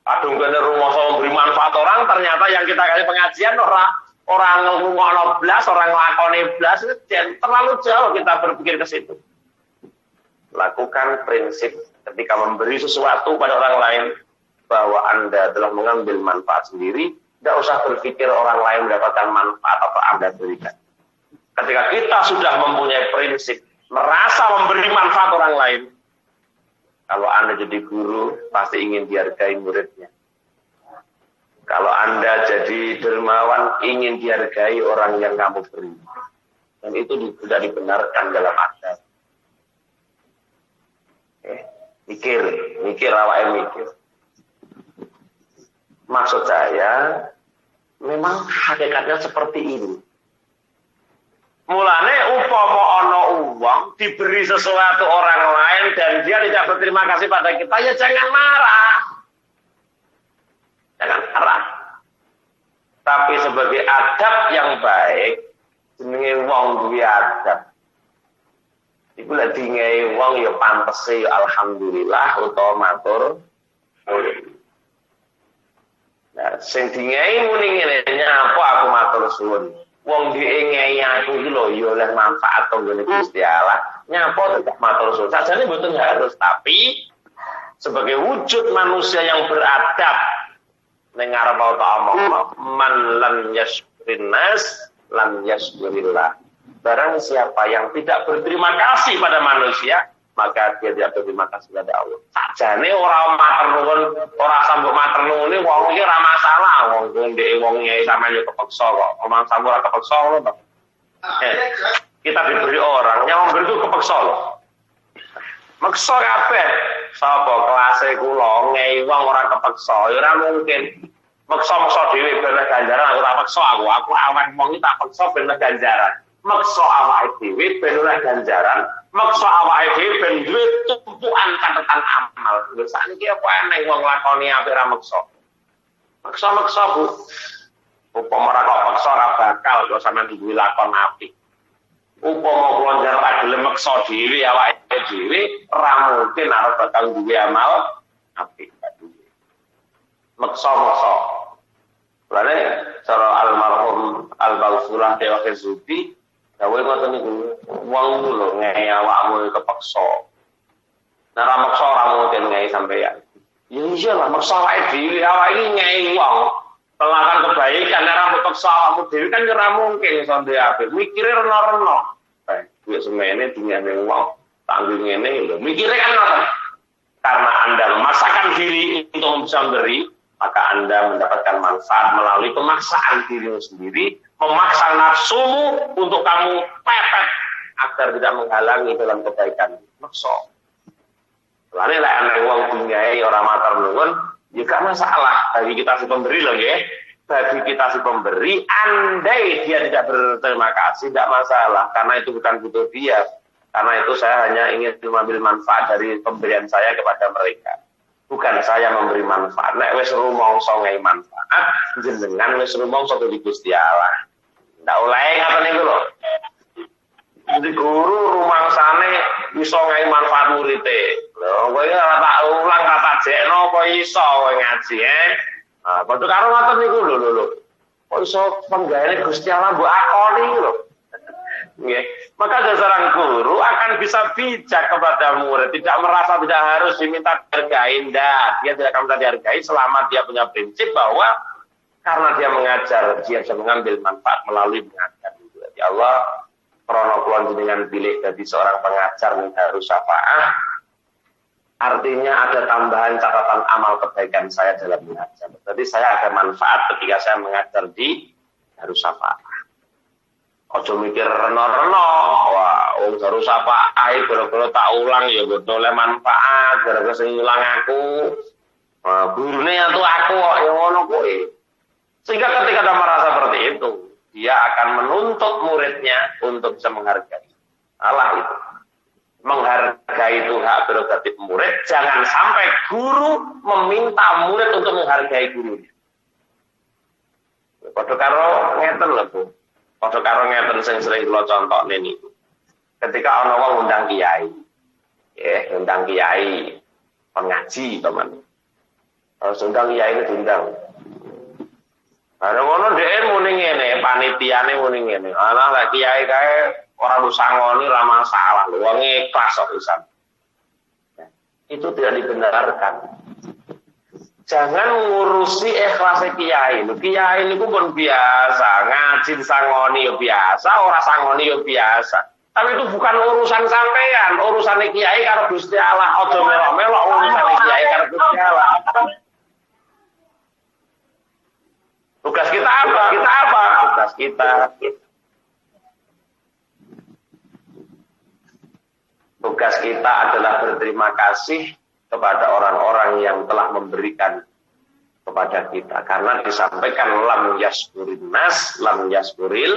Kadung kene rumangsa memberi manfaat orang, ternyata yang kita kasih pengajian orang ngrungokno blas, orang nglakoni blas, terlalu jauh kita berpikir ke situ. Lakukan prinsip ketika memberi sesuatu pada orang lain bahwa Anda telah mengambil manfaat sendiri, tidak usah berpikir orang lain mendapatkan manfaat atau Anda berikan. Ketika kita sudah mempunyai prinsip merasa memberi manfaat orang lain, kalau Anda jadi guru pasti ingin dihargai muridnya. Kalau Anda jadi dermawan, ingin dihargai orang yang kamu beri. Dan itu tidak dibenarkan dalam adab. Mikir awake mikir. Maksud saya, memang hakikatnya seperti ini. Mulane upama ana uang diberi sesuatu orang lain dan dia tidak berterima kasih pada kita, ya jangan marah. Jangan marah. Tapi sebagai adab yang baik, jenenge wong duwe adab. Iku lek dingehi wong ya pantese ya alhamdulillah utawa matur nuwun. Nah, sing dingehi muni ngene, nyapa aku matur suwun. Wong diengei aku iki lho ya oleh manfaat kanggone Gusti Allah. Nyapa tetep matur suwun. Sajane mboten harus, tapi sebagai wujud manusia yang beradab ning ngarep ta omong man lam yashkurin nas lam yashkurillah. Barang siapa yang tidak berterima kasih pada manusia, maka dia tidak berterima kasih pada Allah. Sajane ora matur nuwun, ora sambut matur nuwun wong iki ora masalah, wong ndek wong nyai sampeyan yo kepeksa kok. Omong sambut ora kepeksa ngono to. Kita diberi orang yang memberi itu kepeksa loh. Maksa kabeh. Sapa kelase kula ngei wong ora kepeksa, ya ora mungkin. Meksa-meksa dhewe ben ganjaran aku tak peksa aku awak wong iki tak peksa ben ganjaran. Meksa awake dhewe ben oleh ganjaran, meksa awake dhewe ben duwe tumpukan catatan amal. Lho sakniki apa eneng wong lakoni apik ra meksa. Meksa-meksa Bu. Upama ora kok peksa ora bakal kok sampean duwe lakon apik. Upama kula njaluk gelem meksa dhewe awake dhewe ora mungkin arep bakal duwe amal apik. Meksa-meksa. Lane cara almarhum Al-Bausulah Dewa Kezubi dawuh ngoten niku wong lho ngei awakmu kepeksa. Nek ora meksa ora mungkin ngei sampeyan. Ya iyalah meksa awake dhewe awake iki ngei wong. Pelakan kebaikan nek ora peksa awakmu dhewe kan ora mungkin iso ndek apik. Mikire rena-rena. Duit semene dunyane wong tanggung ngene lho. Mikire kan ngoten. Karena Anda memaksakan diri untuk bisa memberi, maka Anda mendapatkan manfaat melalui pemaksaan dirimu sendiri, memaksa nafsumu untuk kamu pepet agar tidak menghalangi dalam kebaikan. Maksa. Lalu lah anak uang dunyai orang matar nuwun, ya gak masalah bagi kita si pemberi loh ya. Bagi kita si pemberi, andai dia tidak berterima kasih, tidak masalah, karena itu bukan butuh dia. Karena itu saya hanya ingin mengambil manfaat dari pemberian saya kepada mereka. Bukan saya memberi manfaat. Nek wis rumangsa ngai manfaat, jenengan wis rumangsa di Gusti Allah. Ndak oleh ngaten niku lho. Jadi guru rumangsane iso ngai manfaat murite. Lho, kowe ora tak ulang kata jekno apa iso kowe ngaji Nah, padha karo ngoten niku lho. Kok iso penggaweane Gusti Allah mbok akoni lho. Nggih. Maka seorang guru akan bisa bijak kepada murid, tidak merasa tidak harus diminta dihargai. Dia tidak akan minta dihargai selama dia punya prinsip bahwa karena dia mengajar, dia bisa mengambil manfaat melalui mengajar. Ya Allah, krono kula jenengan pilih jadi seorang pengajar ning Darus Syafaah. Artinya ada tambahan catatan amal kebaikan saya dalam mengajar. Jadi saya ada manfaat ketika saya mengajar di Darus Syafaah. Ojo mikir reno-reno, wah, harus apa? Gara-gara tak ulang ya, gue oleh manfaat, gara-gara sing ulang aku, gurunya yang tuh aku, yang ngono kowe. Sehingga ketika dia merasa seperti itu, dia akan menuntut muridnya untuk bisa menghargai. Allah itu, menghargai itu hak prerogatif murid. Jangan sampai guru meminta murid untuk menghargai gurunya. Padha karo ngeten lho, Bu. Padha karo ngeten sing sering kula contohne niku. Ketika ana wong ngundang kiai. Ngundang kiai pengaji, teman. Harus undang kiai ini diundang. Bareng ngono dhek muni ngene, panitiane muni ngene. Ana lek kiai kae ora usangoni ra masalah lho, wong ikhlas kok pisan. Itu tidak dibenarkan. Jangan ngurusi ikhlasnya kiai. Kiai ini pun biasa, ngaji sangoni ya biasa, ora sangoni ya biasa. Tapi itu bukan urusan sampean, urusan kiai karo Gusti Allah. Ojo melok-melok urusan kiai karo Gusti Allah. Tugas kita apa? Tugas kita adalah berterima kasih kepada orang-orang yang telah memberikan kepada kita. Karena disampaikan lam yaskurin nas, lam yaskuril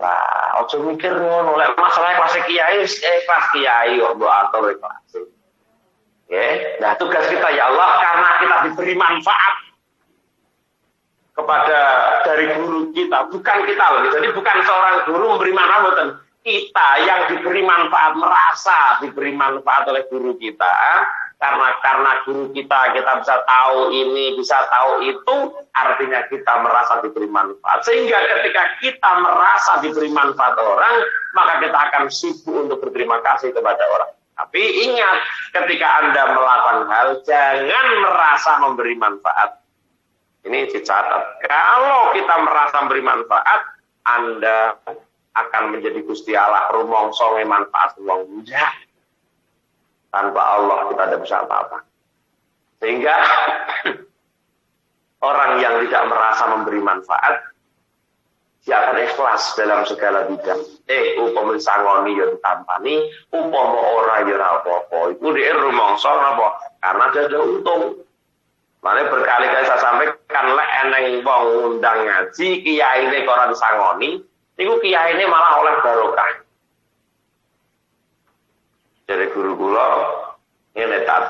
lah. Ojo mikir ngono, lek masalah kelas kiai, kelas kiai kok mbok atur kelas. Nah tugas kita ya Allah, karena kita diberi manfaat kepada dari guru kita, bukan kita loh. Jadi bukan seorang guru memberi manfaat, kita yang diberi manfaat, merasa diberi manfaat oleh guru kita. Karena guru kita bisa tahu ini, bisa tahu itu, artinya kita merasa diberi manfaat. Sehingga ketika kita merasa diberi manfaat orang, maka kita akan sibuk untuk berterima kasih kepada orang. Tapi ingat, ketika Anda melakukan hal, jangan merasa memberi manfaat. Ini dicatat. Kalau kita merasa memberi manfaat, Anda akan menjadi Gusti Allah rumangsa manfaat wong enggak. Tanpa Allah kita tidak bisa apa-apa. Sehingga orang yang tidak merasa memberi manfaat, dia akan ikhlas dalam segala bidang. Upama sangoni ya ditampani, upama ora ya ora apa-apa. Iku dhek rumangsa napa? Karena dia ada untung. Mane berkali-kali saya sampaikan lek eneng wong ngundang ngaji kiyaine kok ora disangoni, niku kiyaine malah oleh barokah. Dari guru kula ngene tat.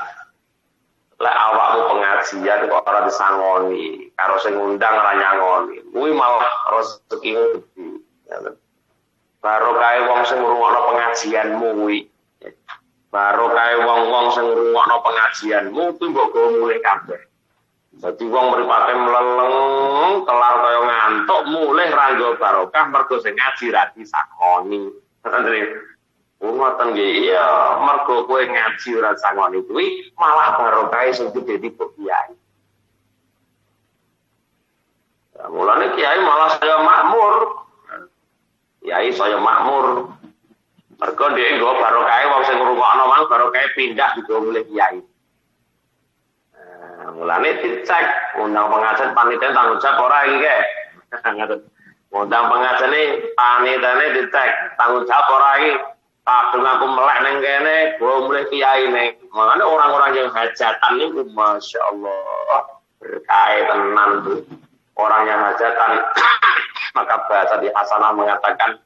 Lek awakmu pengajian kok ora disangoni, karo sing ngundang ora nyangoni, kuwi malah rezekine gede. Barokah wong sing ngrungokno pengajianmu kuwi. Barokah wong-wong sing ngrungokno pengajianmu kuwi mbok go mulih kabeh. Dadi wong mripate mleleng, kelar kaya ngantuk, mulih ranggo barokah mergo sing ngaji ra disangoni. Ngoten nggih, iya, mergo kowe ngaji ora disangoni kuwi malah barokah sing gede di kiai. Ya, mulane kiai malah saya makmur. Kiai saya makmur. Mergo dhek nggo barokah wong sing ngrungokno mang barokah pindah digo mulih kiai. Mulane dicek undang pengajian panitia tanggung jawab ora iki ke. Undang pengajian iki panitiane dicek tanggung jawab ora iki. Kadung aku melek ning kene, go mulih kiyaine. Mulane orang-orang yang hajatan niku masyaallah berkah tenan tuh. Orang yang hajatan maka bahasa di Hasanah mengatakan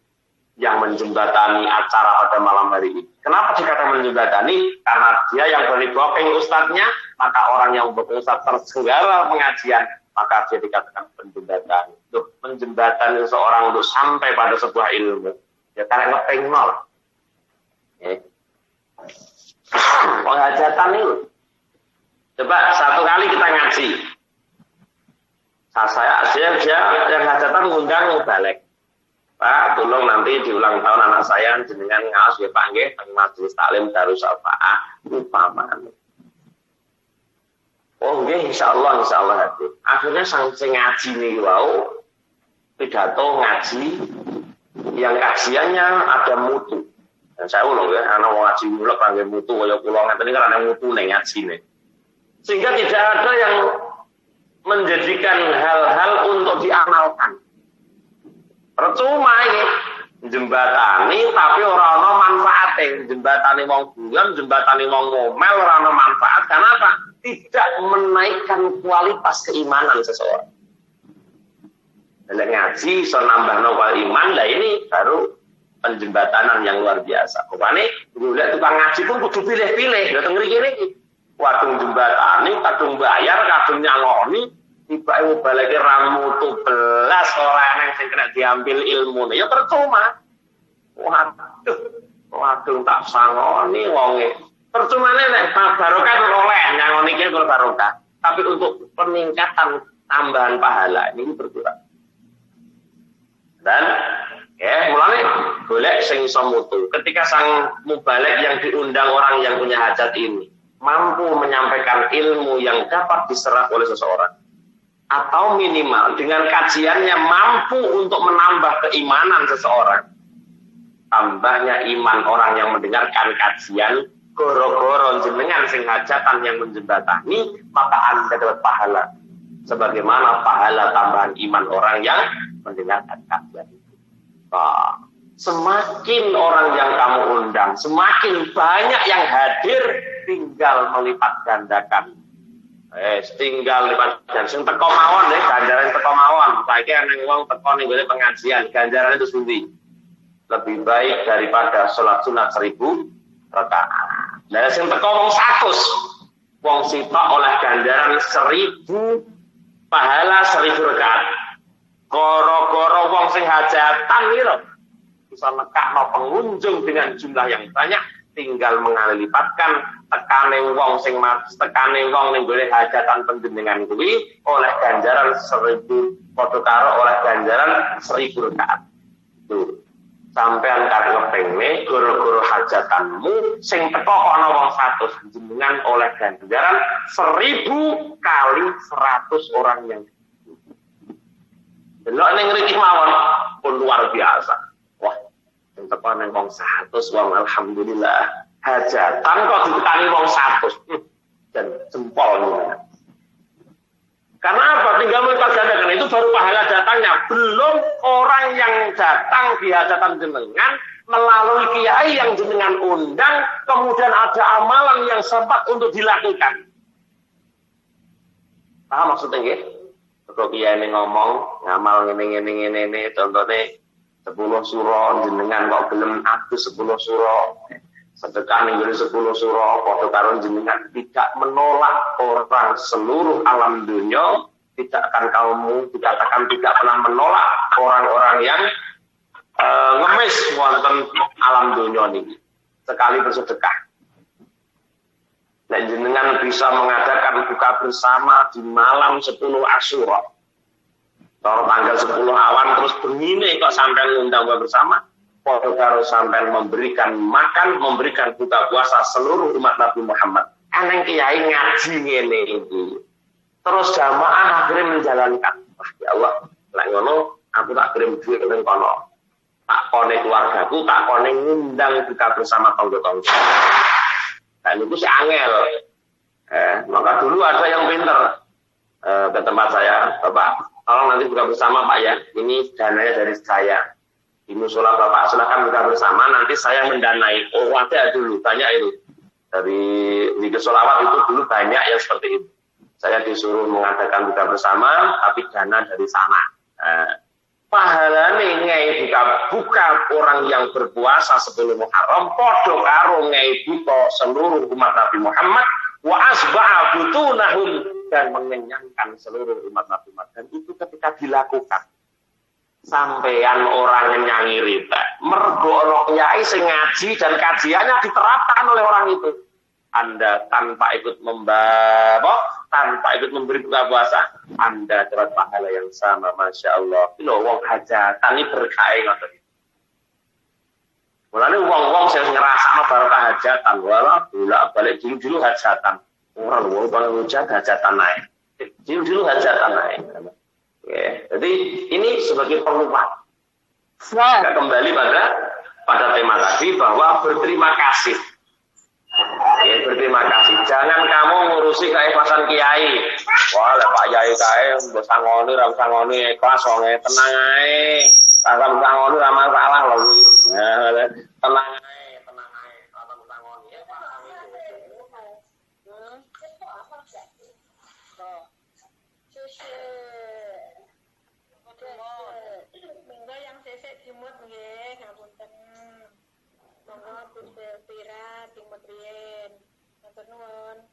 yang menjembatani acara pada malam hari ini. Kenapa dikatakan menjembatani? Karena dia yang beri booking ustadznya, maka orang yang booking ustadz terselenggara pengajian, maka dia dikatakan penjembatani. Untuk menjembatani seseorang untuk sampai pada sebuah ilmu. Ya karena ngepeng nol. Penghajatan itu. Coba satu kali kita ngaji. Saya yang hajatan ngundang balik. Pak, tolong nanti di ulang tahun anak saya jenengan ngaos ya Pak nggih teng majelis taklim Darus Syafaah upamane. Oh nggih insyaallah hadir. Akhirnya sang ngaji niku wau pidato ngaji yang kajiannya ada mutu. Dan saya ulang ya, ana wong ngaji mulek kangge mutu kaya kula ngeten iki kan ana mutune ngajine. Sehingga tidak ada yang menjadikan hal-hal untuk diamalkan. Percuma ini jembatani tapi ora ana manfaate. Jembatani wong guyon, jembatani wong ngomel ora ana manfaat. Karena apa? Tidak menaikkan kualitas keimanan seseorang. Nek ngaji iso nambahno iman, lah ini baru penjembatanan yang luar biasa. Pokoknya golek tukang ngaji pun kudu pilih-pilih. Lha teng mriki niki. Kadung jembatani, kadung bayar, kadung nyangoni. Tiba ibu balik ramu tu belas orang yang kena diambil ilmu ya percuma. Waduh tak sangoni wonge. Percuma nek barokah oleh nyangoni iki kalau barokah. Tapi untuk peningkatan tambahan pahala ini berkurang. Dan mulane golek sing iso mutu. Ketika sang mubalik yang diundang orang yang punya hajat ini mampu menyampaikan ilmu yang dapat diserap oleh seseorang. Atau minimal dengan kajiannya mampu untuk menambah keimanan seseorang. Tambahnya iman orang yang mendengarkan kajian, goro-goro jenengan sing hajatan yang menjembatani, maka Anda dapat pahala. Sebagaimana pahala tambahan iman orang yang mendengarkan kajian itu. Nah, semakin orang yang kamu undang, semakin banyak yang hadir, tinggal melipat gandakan. Tinggal lipat dan sing teko mawon deh, ganjaran teko mawon. Saiki ana wong teko ning gone pengajian, ganjaran itu pundi? Lebih baik daripada sholat sunat 1000 rakaat. Lah sing teko wong 100, wong sitok oleh ganjaran 1000 pahala 1000 rakaat. Goro-goro wong sing hajatan iki lho. Bisa nekakno pengunjung dengan jumlah yang banyak, tinggal mengalilipatkan tekane wong sing tekane wong ning golek hajatan panjenengan kuwi oleh ganjaran 1000 padha karo oleh ganjaran 1000 rakaat. Tuh. Sampean karo ngepengne goro-goro hajatanmu sing teko ana wong 100 jenengan oleh ganjaran 1000 kali 100 orang yang delok ning mriki mawon pun luar biasa. Wah, sing teko nang wong 100 wong alhamdulillah. Hajatan kok ditekani wong 100 dan jempolnya. Karena apa? Tinggal melipat gandakan itu baru pahala datangnya. Belum orang yang datang di hajatan jenengan melalui kiai yang jenengan undang, kemudian ada amalan yang sempat untuk dilakukan. Paham maksudnya nggih? Kok kiai ngomong ngamal ngene contone 10 surah jenengan kok gelem adus 10 surah. Sedekah ning 10 surah padha karo jenengan tidak menolak orang seluruh alam dunia, tidak akan tidak pernah menolak orang-orang yang ngemis wonten alam dunia niki sekali bersedekah. Dan jenengan bisa mengadakan buka bersama di malam 10 Asyura. Kalau tanggal 10 awan terus begini kok sampai ngundang buka bersama, padha karo sampai memberikan makan, memberikan buka puasa seluruh umat Nabi Muhammad. Aneng kiai ngaji ngene iki. Terus jamaah akhirnya menjalankan. Wah, ya Allah, lek ngono aku tak kirim duit ning kono. Tak kone keluargaku, tak kone ngundang buka bersama tonggo-tonggo. Dan itu si angel. Maka dulu ada yang pinter ke tempat saya, Bapak, tolong nanti buka bersama Pak ya. Ini dananya dari saya. Di musola Bapak silakan buka bersama, nanti saya mendanai. Oh, ada dulu banyak itu. Dari di Kesolawat itu dulu banyak yang seperti itu. Saya disuruh mengadakan buka bersama, tapi dana dari sana. Pahalane ngai buka orang yang berpuasa sebelum Muharram padha karo ngai buka seluruh umat Nabi Muhammad wa asba'a butunahum dan mengenyangkan seluruh umat Nabi Muhammad. Dan itu ketika dilakukan sampean orang nyanyi rita mergo ana kiai sing ngaji dan kajiannya diterapkan oleh orang itu. Anda tanpa ikut tanpa ikut memberi buka puasa, Anda dapat pahala yang sama, Masya Allah. Ini wong hajatan ini berkah ngoten. Mulane wong-wong sing ngrasakno barokah hajatan, wala bolak-balik dulu hajatan. Ora wong hajatan naik. Dulu hajatan naik. Ya, jadi ini sebagai penguat. Kita kembali pada tema tadi bahwa berterima kasih. Ya, berterima kasih. Jangan kamu ngurusi keikhlasan kiai. Wah, Pak Yai kae mbok sangoni ra sangoni ikhlas wong tenang ae. Ra sangoni ra masalah lho kuwi. Ya, tenang ae, ora sangoni. Ya, paham itu. Minggu yang sesek dimut nggih, ngapunten. Monggo pira dimut riyen. Matur nuwun.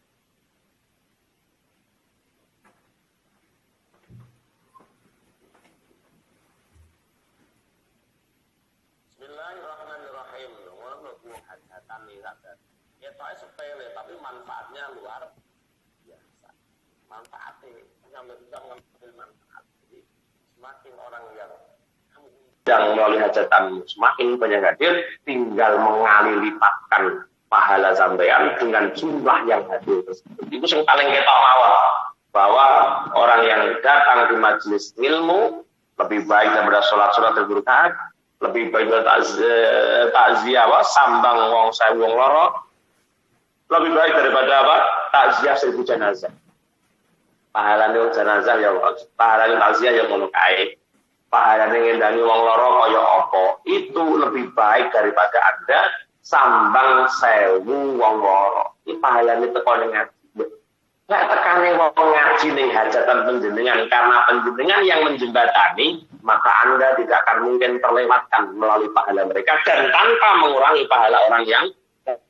Bismillahirrahmanirrahim. Ngono ku hajatan iki sadar. Ya tok sepele tapi manfaatnya luar biasa. Manfaatnya sampai bisa mengambil manfaat. Jadi semakin orang yang melalui hajatanmu semakin banyak hadir, tinggal mengalilipatkan pahala sampean dengan jumlah yang hadir tersebut. Itu yang paling ketok mawon bahwa orang yang datang di majelis ilmu lebih baik daripada sholat berberkah, lebih baik daripada takziah sambang wong sewu wong loro, lebih baik daripada takziah 1000 jenazah. Pahalane jenazah ya pahalane takziah ya ngono kae. Pahalane ngendani wong loro kaya apa? Itu lebih baik daripada Anda sambang 1000 wong loro. Iki pahalane teko ning ngaji. Nek tekane wong ngaji ning hajatan panjenengan karena panjenengan yang menjembatani, maka Anda tidak akan mungkin terlewatkan melalui pahala mereka dan tanpa mengurangi pahala orang yang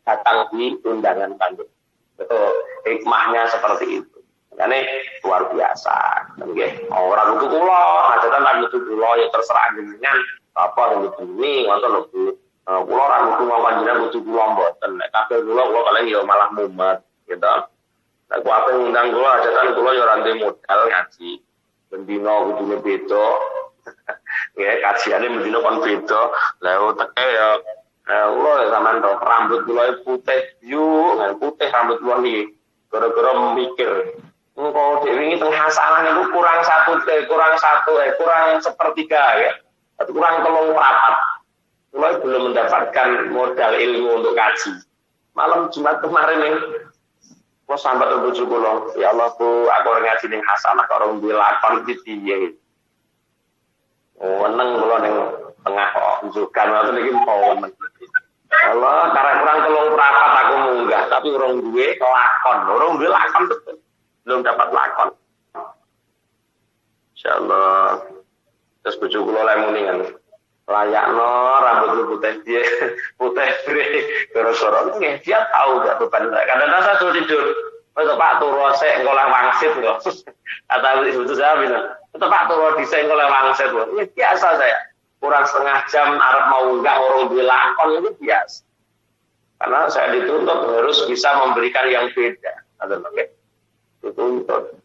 datang di undangan panjenengan. Betul, hikmahnya seperti itu. Makanya luar biasa. Nggih, ora kudu kula, hajatan lan kudu kula ya terserah jenengan apa yang begini, ngoten lho Bu. Kula ora kudu wong panjenengan kudu kula mboten. Nek kabeh kula kalih ya malah mumet, gitu. Nek ku ape ngundang kula hajatan kula ya ora modal ngaji. Bendina kudune beda. Nggih, kajiane bendina kon beda. Lah teke ya kula sampean to rambut kula putih yu, putih rambut kula niki. Gara-gara mikir engkau dewi tengah salah itu kurang sepertiga ya, atau kurang 3/4. Mulai belum mendapatkan modal ilmu untuk kaji. Malam Jumat kemarin nih, kok sambat untuk cukup ya Allah Bu, aku orang ngaji ning hasanah kok orang dilakon gitu ya. Weneng kula ning tengah kok unjukan waktu niki pawon. Allah, karena kurang 3/4 aku munggah, tapi orang duwe lakon betul. Belum dapat lakon. Insyaallah. Terus bojo kula lek muni kan. Layakno rambut putih dia, putih bre. Gara-gara nggih dia tahu gak beban. Kadang-kadang saya suruh tidur. Wes Pak turu sik engko lah wangsit kok. Kata ibu saya bilang, "Pak turu dhisik engko lah wangsit kok." Ini biasa saya. Kurang setengah jam arep mau enggak orang dilakon itu biasa. Karena saya dituntut harus bisa memberikan yang beda. Ada oke. Dituntut.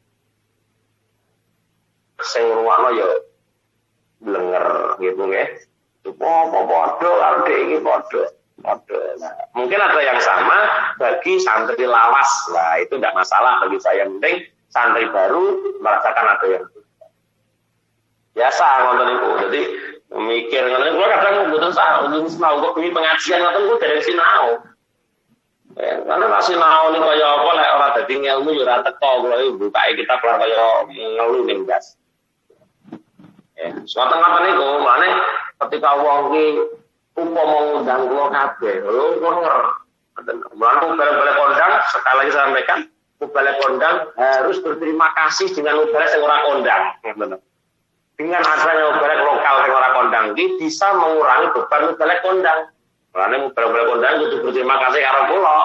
Sing ngrungokno ya blenger gitu nggih. Apa padha karo dhek iki padha. Nah, mungkin ada yang sama bagi santri lawas. Nah, itu tidak masalah bagi saya. Penting santri baru merasakan ada yang biasa ngoten niku. Jadi mikir ngoten niku kadang mboten sah, mboten sinau kok kuwi pengajian ngoten niku dereng sinau. Karena masih sinau niku kaya apa lek ora dadi ilmu ya ora teko kula iki bukae kitab ora kaya ngelu ning gas. Suatu ngoten niku, mane ketika wong ki upama ngundang kula kabeh, lho ngono. Mulane balik kondang sekali lagi saya sampaikan, balik kondang harus berterima kasih dengan balik yang ora kondang. Dengan adanya balik lokal yang ora kondang ini bisa mengurangi beban balik kondang. Mulane balik kondang kudu berterima kasih karo kula.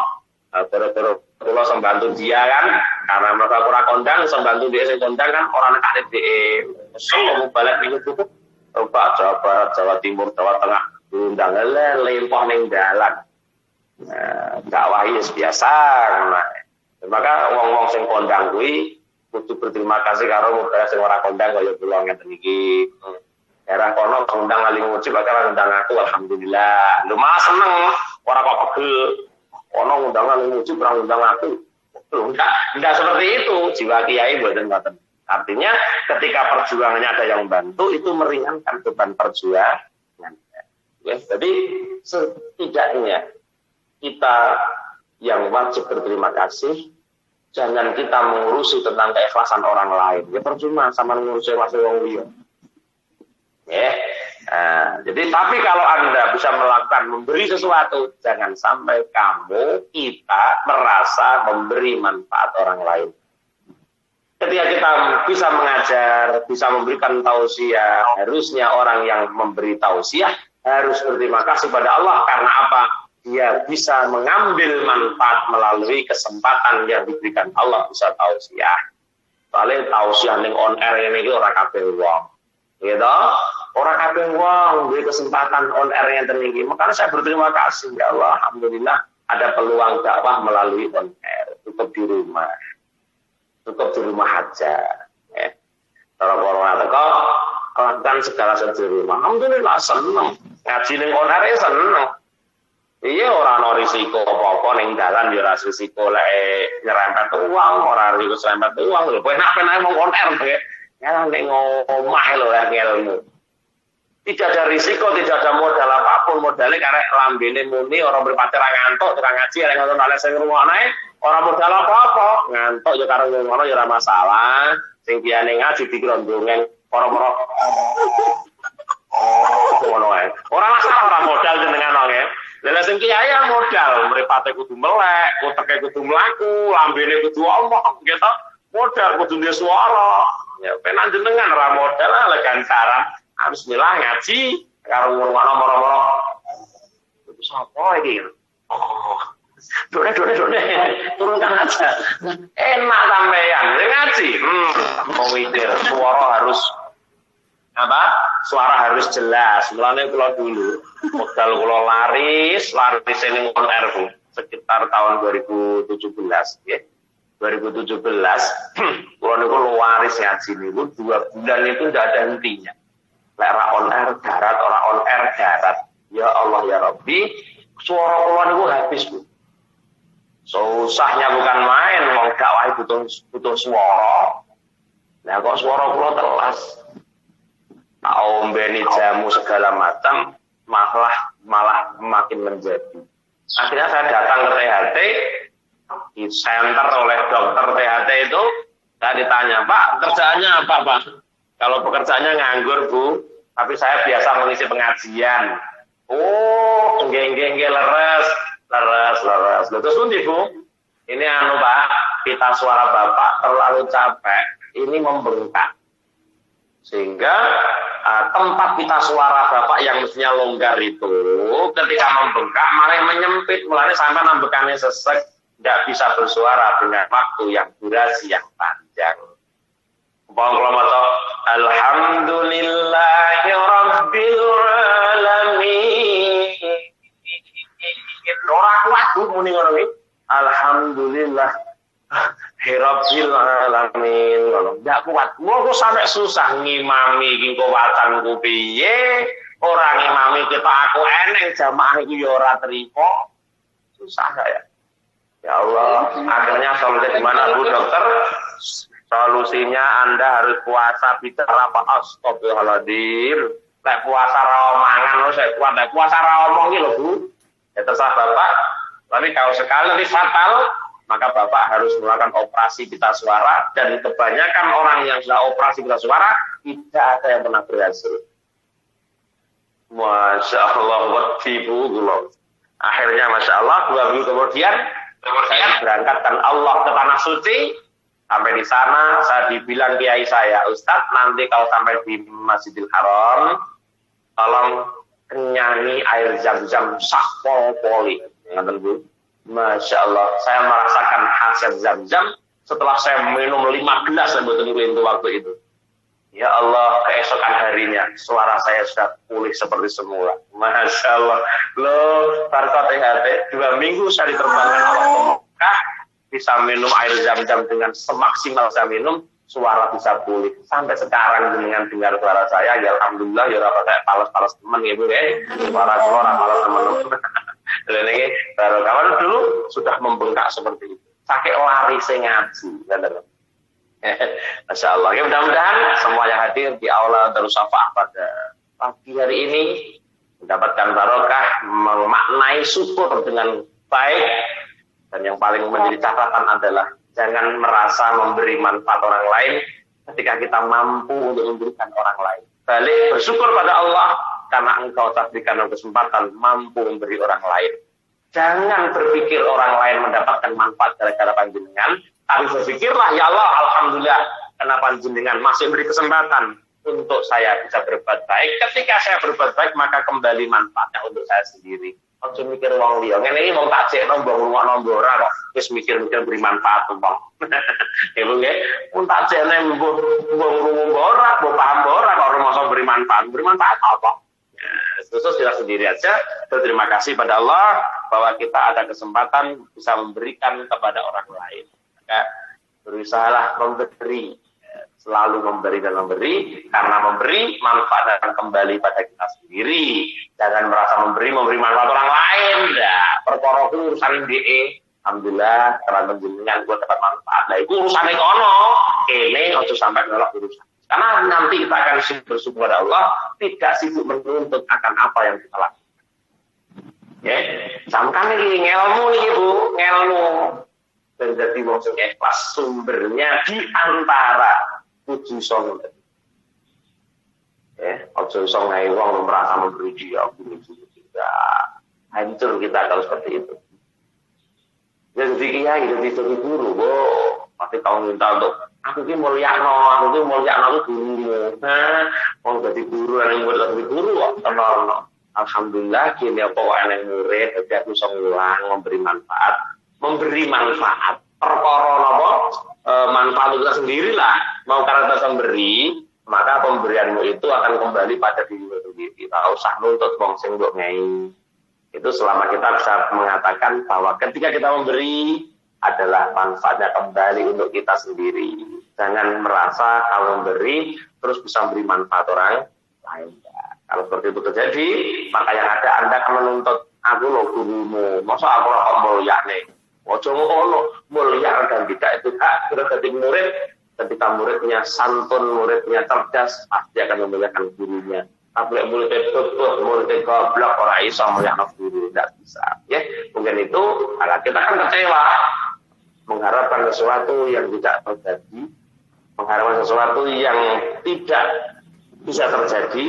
Terus kula sembantu dia kan, karena mereka ora kondang, sembantu dia sing kondang kan ora nek dhek. Sing balik niku cukup Pak Jawa Barat, Jawa Timur, Jawa Tengah diundang lempah ning dalan. Dakwah biasa ngono. Maka wong-wong sing kondang kuwi kudu berterima kasih karo mubara sing ora kondang kaya kula ngeten iki. Daerah kono undang Ali Mujib bakal ngundang aku alhamdulillah. Lho malah seneng ora kok pegel. Ono ngundang Ali Mujib ora ngundang aku. Enggak seperti itu, jiwa kiai mboten ngoten. Artinya ketika perjuangannya ada yang bantu itu meringankan beban perjuangan. Ya, jadi setidaknya kita yang wajib berterima kasih, jangan kita mengurusi tentang keikhlasan orang lain. Ya percuma sama mengurusi wong liya. Ya. Jadi tapi kalau Anda bisa melakukan memberi sesuatu, jangan sampai kita merasa memberi manfaat orang lain. Ketika kita bisa mengajar, bisa memberikan tausiah, harusnya orang yang memberi tausiah harus berterima kasih pada Allah karena apa? Dia bisa mengambil manfaat melalui kesempatan yang diberikan Allah bisa tausiah. Paling tausiah ning on air ini ora kabeh wong. Gitu? Ora kabeh wong duwe kesempatan on air yang tinggi. Makanya saya berterima kasih ya Allah, alhamdulillah ada peluang dakwah melalui on air. Cukup di rumah. Cukup di rumah aja. Kalau corona teko, lakukan segala sesuatu di rumah. Alhamdulillah seneng. Ngaji ning on air seneng. Iya ora ana risiko apa-apa ning dalan ya ora risiko lek nyerempet uang, ora risiko nyerempet uang lho. Penak-penak mong on air bae. Ya ning omah lho ya ilmu. Tidak ada risiko, tidak ada modal apapun. Modalnya karek lambene muni orang berpacar ngantuk, tukang ngaji arek ngono nek sing ngrungokne ora modal apa-apa. Ngantuk ya karo ngono ya ora masalah. Sing biyane ngaji dikira ndongeng para-para. Ngono ae. Ora masalah ora modal jenengan nggih. Lha sing kiai modal, mripate kudu melek, uteke kudu mlaku, lambene kudu omong gitu. Modal kudu duwe swara. Ya penak jenengan ora modal lek gantaran. Bismillah ngaji karo ngurungokno moro-moro. Itu sapa iki? Oh. Done. Turunkan aja. Enak sampean ngaji. Mau mikir suara harus apa? Suara harus jelas. Mulane kula dulu modal kula laris ning on air Bu, sekitar tahun 2017 nggih. 2017 kula niku laris ngaji niku 2 bulan itu ndak ada hentinya. Lera on air darat, orang on air darat. Ya Allah ya Rabbi, suara kula niku habis Bu. Susahnya bukan main, mau dakwah butuh suara. Nah kok suara kula telas. Tak ombeni jamu segala macam, malah makin menjadi. Akhirnya saya datang ke THT, di center oleh dokter THT itu, saya ditanya, Pak, kerjaannya apa Pak? Kalau pekerjaannya nganggur Bu, tapi saya biasa mengisi pengajian. Oh, geng leres. Terus pundi Bu? Ini Pak, kita suara Bapak terlalu capek. Ini membengkak. Sehingga tempat pita suara Bapak yang mestinya longgar itu ketika membengkak malah menyempit, mulanya sampai nambekannya sesek, tidak bisa bersuara dengan waktu yang durasi yang panjang. Alhamdulillahi Rabbil Alamin. Orang kuat muni ngono iki. Alhamdulillah Rabbil Alamin. Ndak kuat. Ngono sampai susah ngimami iki kuwatanku piye? Ora ngimami kita aku eneng jamaah iki ya ora trimo. Susah saya. Ya Allah, akhirnya solusinya di mana Bu Dokter? Solusinya Anda harus puasa bicara apa? Astagfirullahaladzim. Lek puasa ra mangan lho saya kuat, lek puasa ra omong iki lho Bu. Ya terserah Bapak. Tapi kalau sekali nanti fatal, maka Bapak harus melakukan operasi pita suara, dan kebanyakan orang yang sudah operasi pita suara tidak ada yang pernah berhasil. Masya Allah, akhirnya Masya Allah 2 minggu kemudian saya berangkatkan Allah ke tanah suci. Sampai di sana saya dibilang kiai saya, Ustadz nanti kalau sampai di Masjidil Haram tolong kenyanyi air zam-zam sakpol poli. Masya Allah, saya merasakan khasiat zam-zam setelah saya minum 5 gelas sebetulnya itu waktu itu. Ya Allah, keesokan harinya suara saya sudah pulih seperti semula. Masya Allah, loh, barokah hati. 2 minggu saya diterbangkan Allah ke Mekah, bisa minum air zam-zam dengan semaksimal saya minum, suara bisa pulih. Sampai sekarang dengan dengar suara saya, ya Alhamdulillah, ya rapat saya palas-palas teman ya Bu, suara keluar palas teman. Dan ini baru kawan dulu sudah membengkak seperti itu. Sakit lari saya ngaji. Masya Allah. Ya, mudah-mudahan semua yang hadir di aula Darus Syafa'ah pada pagi hari ini mendapatkan barokah, memaknai syukur dengan baik, dan yang paling menjadi catatan adalah jangan merasa memberi manfaat orang lain ketika kita mampu untuk memberikan orang lain. Balik bersyukur pada Allah karena engkau telah berikan kesempatan mampu memberi orang lain. Jangan berpikir orang lain mendapatkan manfaat gara-gara panjenengan, tapi berpikirlah, ya Allah, Alhamdulillah, kenapa panjenengan masih beri kesempatan untuk saya bisa berbuat baik. Ketika saya berbuat baik, maka kembali manfaatnya untuk saya sendiri. Ojo mikir wong liya. Ngene iki wong takjekno mbok ngrungokno mbok ora kok wis mikir-mikir beri manfaat wong. Ya Bu nggih, mun takjekne mbok ngrungu mbok ora, mbok paham mbok ora kok rumangsa beri manfaat. Beri manfaat apa? Khusus kita sendiri aja. Berterima kasih pada Allah bahwa kita ada kesempatan bisa memberikan kepada orang lain. Maka berusahalah memberi, selalu memberi dan memberi, karena memberi manfaat akan kembali pada kita sendiri. Jangan merasa memberi manfaat orang lain. Nah, perkara urusan DE, alhamdulillah karena menjenengan gue dapat manfaat. Nah, itu urusan kono, ini harus sampai nolak urusan. Karena nanti kita akan bersyukur pada Allah, tidak sibuk menuntut akan apa yang kita lakukan. Ya, samkan ini ngelmu nih Bu, ngelmu. Dan jadi wong sing ikhlas sumbernya di antara 7 song. Ya, ojo iso ngae wong merasa memberi dia guru juga. Hancur kita kalau seperti itu. Jadi kiai jadi guru, pasti kau minta untuk aku ki mulyakno guru. Nah, wong dadi guru ana murid dadi guru kok tenorno. Alhamdulillah kene apa wae nang murid dadi aku iso ngulang memberi manfaat. Perkara napa manfaat kita sendirilah. Mau karena kita memberi, maka pemberianmu itu akan kembali pada dirimu sendiri. Tak usah nuntut wong sing mbok ngei. Itu selama kita bisa mengatakan bahwa ketika kita memberi adalah manfaatnya kembali untuk kita sendiri. Jangan merasa kalau memberi terus bisa memberi manfaat orang lain. Kalau seperti itu terjadi, maka yang ada Anda akan menuntut aku loh gurumu. Masa aku kok mulia nih? Ojo ngono, mulia dan tidak itu hak. Sudah jadi murid, ketika muridnya santun, muridnya cerdas, pasti akan memuliakan gurunya. Tapi muridnya tutup, muridnya goblok, orang iso muliakan guru, tidak bisa. Ya, mungkin itu, karena kita kan kecewa. Mengharapkan sesuatu yang tidak terjadi, mengharapkan sesuatu yang tidak bisa terjadi,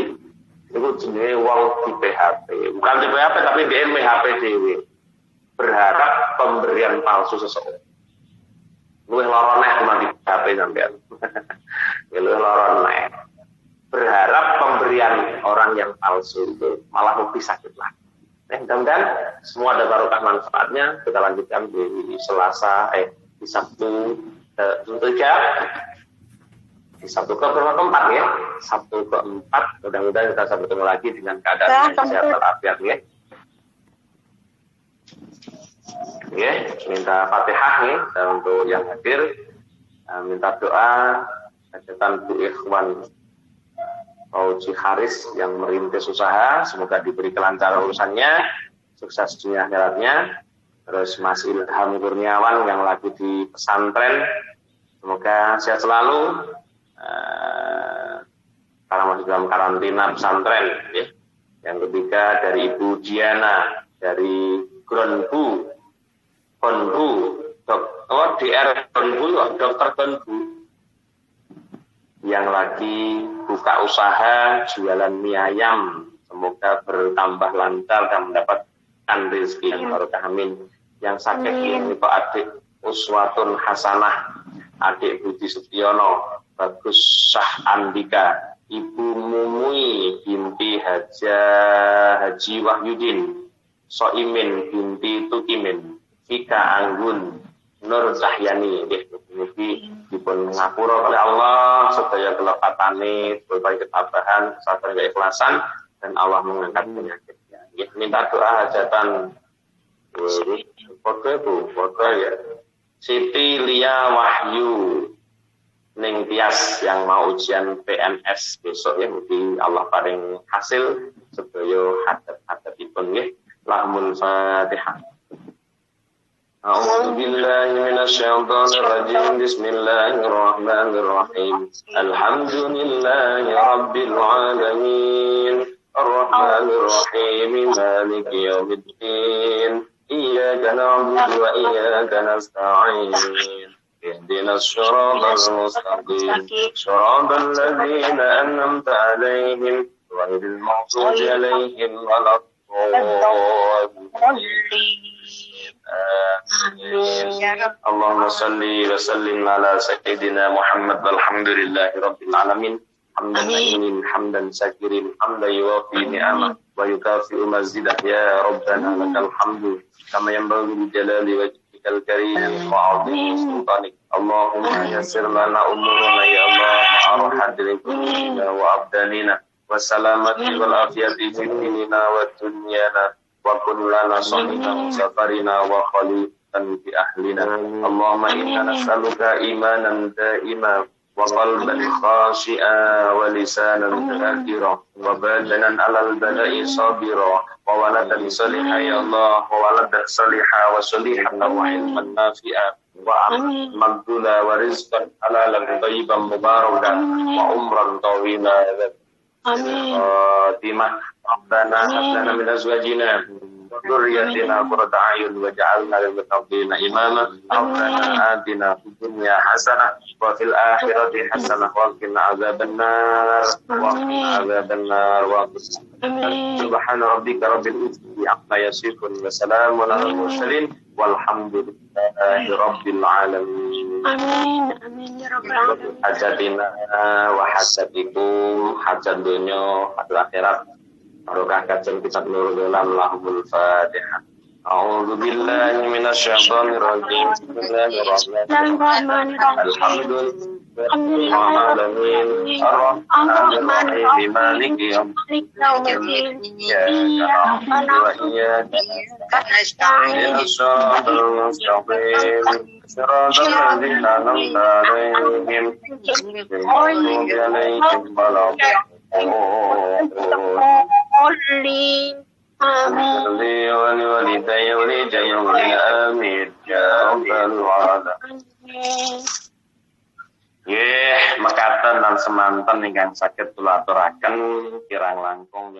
itu jenis wong di PHP. Bukan di PHP, tapi di PHP dewe. Berharap pemberian palsu seseorang. Luwih loro neh cuma di PHP sampean. Luwih loro neh. berharap pemberian orang yang palsu itu malah lebih sakit lagi. Mudah-mudahan semua ada barokah manfaatnya. Kita lanjutkan di di Sabtu di Sabtu keempat ya. Sabtu keempat, mudah-mudahan kita bisa bertemu lagi dengan keadaan yang sehat walafiat ya. Ya, minta Fatihah nih untuk yang hadir. Minta doa hajatan Bu Ikhwan Fauzi Haris yang merintis usaha, semoga diberi kelancaran urusannya, sukses dunia akhiratnya. Terus Mas Ilham Kurniawan yang lagi di pesantren, semoga sehat selalu. Karena masih dalam karantina pesantren. Ya. Yang ketiga dari Ibu Diana dari Gronbu, DR Gronbu, Dokter Gronbu, yang lagi buka usaha jualan mie ayam, semoga bertambah lancar dan mendapatkan rezeki yang barokah, amin. Yang sakit ini Pak adik Uswatun Hasanah, adik Budi Setiono, Bagus Syah Andika, Ibu Mumui binti Haji Wahyudin, Soimin binti Tukimin, Fika Anggun, Nur Zahyani, ini dipun ngapura oleh Allah supaya kelepatane, berbagai ketabahan, kesabaran, keikhlasan, dan Allah mengangkat penyakitnya. Minta doa hajatan foto ya. Siti Lia Wahyu Ning Tias yang mau ujian PNS besok ya, mugi Allah paring hasil sedaya hadat-hadatipun nggih. Lahumul Fatihah. أعوذ بالله من الشيطان الرجيم بسم الله الرحمن الرحيم الحمد لله رب العالمين الرحمن الرحيم مالك يوم الدين إياك نعبد وإياك نستعين اهدنا الصراط المستقيم صراط الذين أنعمت عليهم غير المغضوب عليهم ولا الضالين. اللهم صل وسلم على سيدنا محمد والحمد لله رب العالمين حمدا مهين حمدا شاكرين حمدا يوافي نعمه ويكافئ مزيده يا ربنا لك الحمد كما ينبغي لجلال وجهك الكريم وعظيم سلطانك اللهم يسر لنا امورنا يا الله مع راحه قلوبنا وابداننا والسلامه والعافيه في ديننا ودنيانا وكن لنا صحيحا سفرنا وخليفا في أهلنا اللهم إنا نسألك إيمانا دائما وقلبا خاشئا ولسانا ذاكرا وبدنا على البلاء صابرا وولدا صالحا يا الله وولدا صالحا وصليحا وعلما نافعا ومقبولا ورزقا حلالا طيبا مباركا وعمرا طويلا خاتمة ربنا هب لنا من أزواجنا وذريتنا قرة أعين واجعلنا للمتقين إماما ربنا آتنا في الدنيا حسنة وفي الآخرة حسنة وقنا عذاب النار سبحان ربك رب العزة عما يصفون وسلام على المرسلين والحمد لله رب العالمين. Amin, amin ya rabbal alamin. Hajatina wa hajatikum, hajat dunya, hajat akhirat. Barokah kajeng kitab Nurul Ulam. Lahumul Fatihah. A'udzu billahi minasyaitonir rajim. Bismillahirrahmanirrahim. Alhamdulillahirabbil alamin. Ar-Rahmanir Rahim. Maliki yaumiddin. Iyyaka na'budu wa iyyaka nasta'in. Ihdinas mustaqim. Shiratal ladzina an'amta 'alaihim ghairil maghdubi 'alaihim waladdallin. Amin. Mekaten lan semanten ingkang saged kula aturaken kirang langkung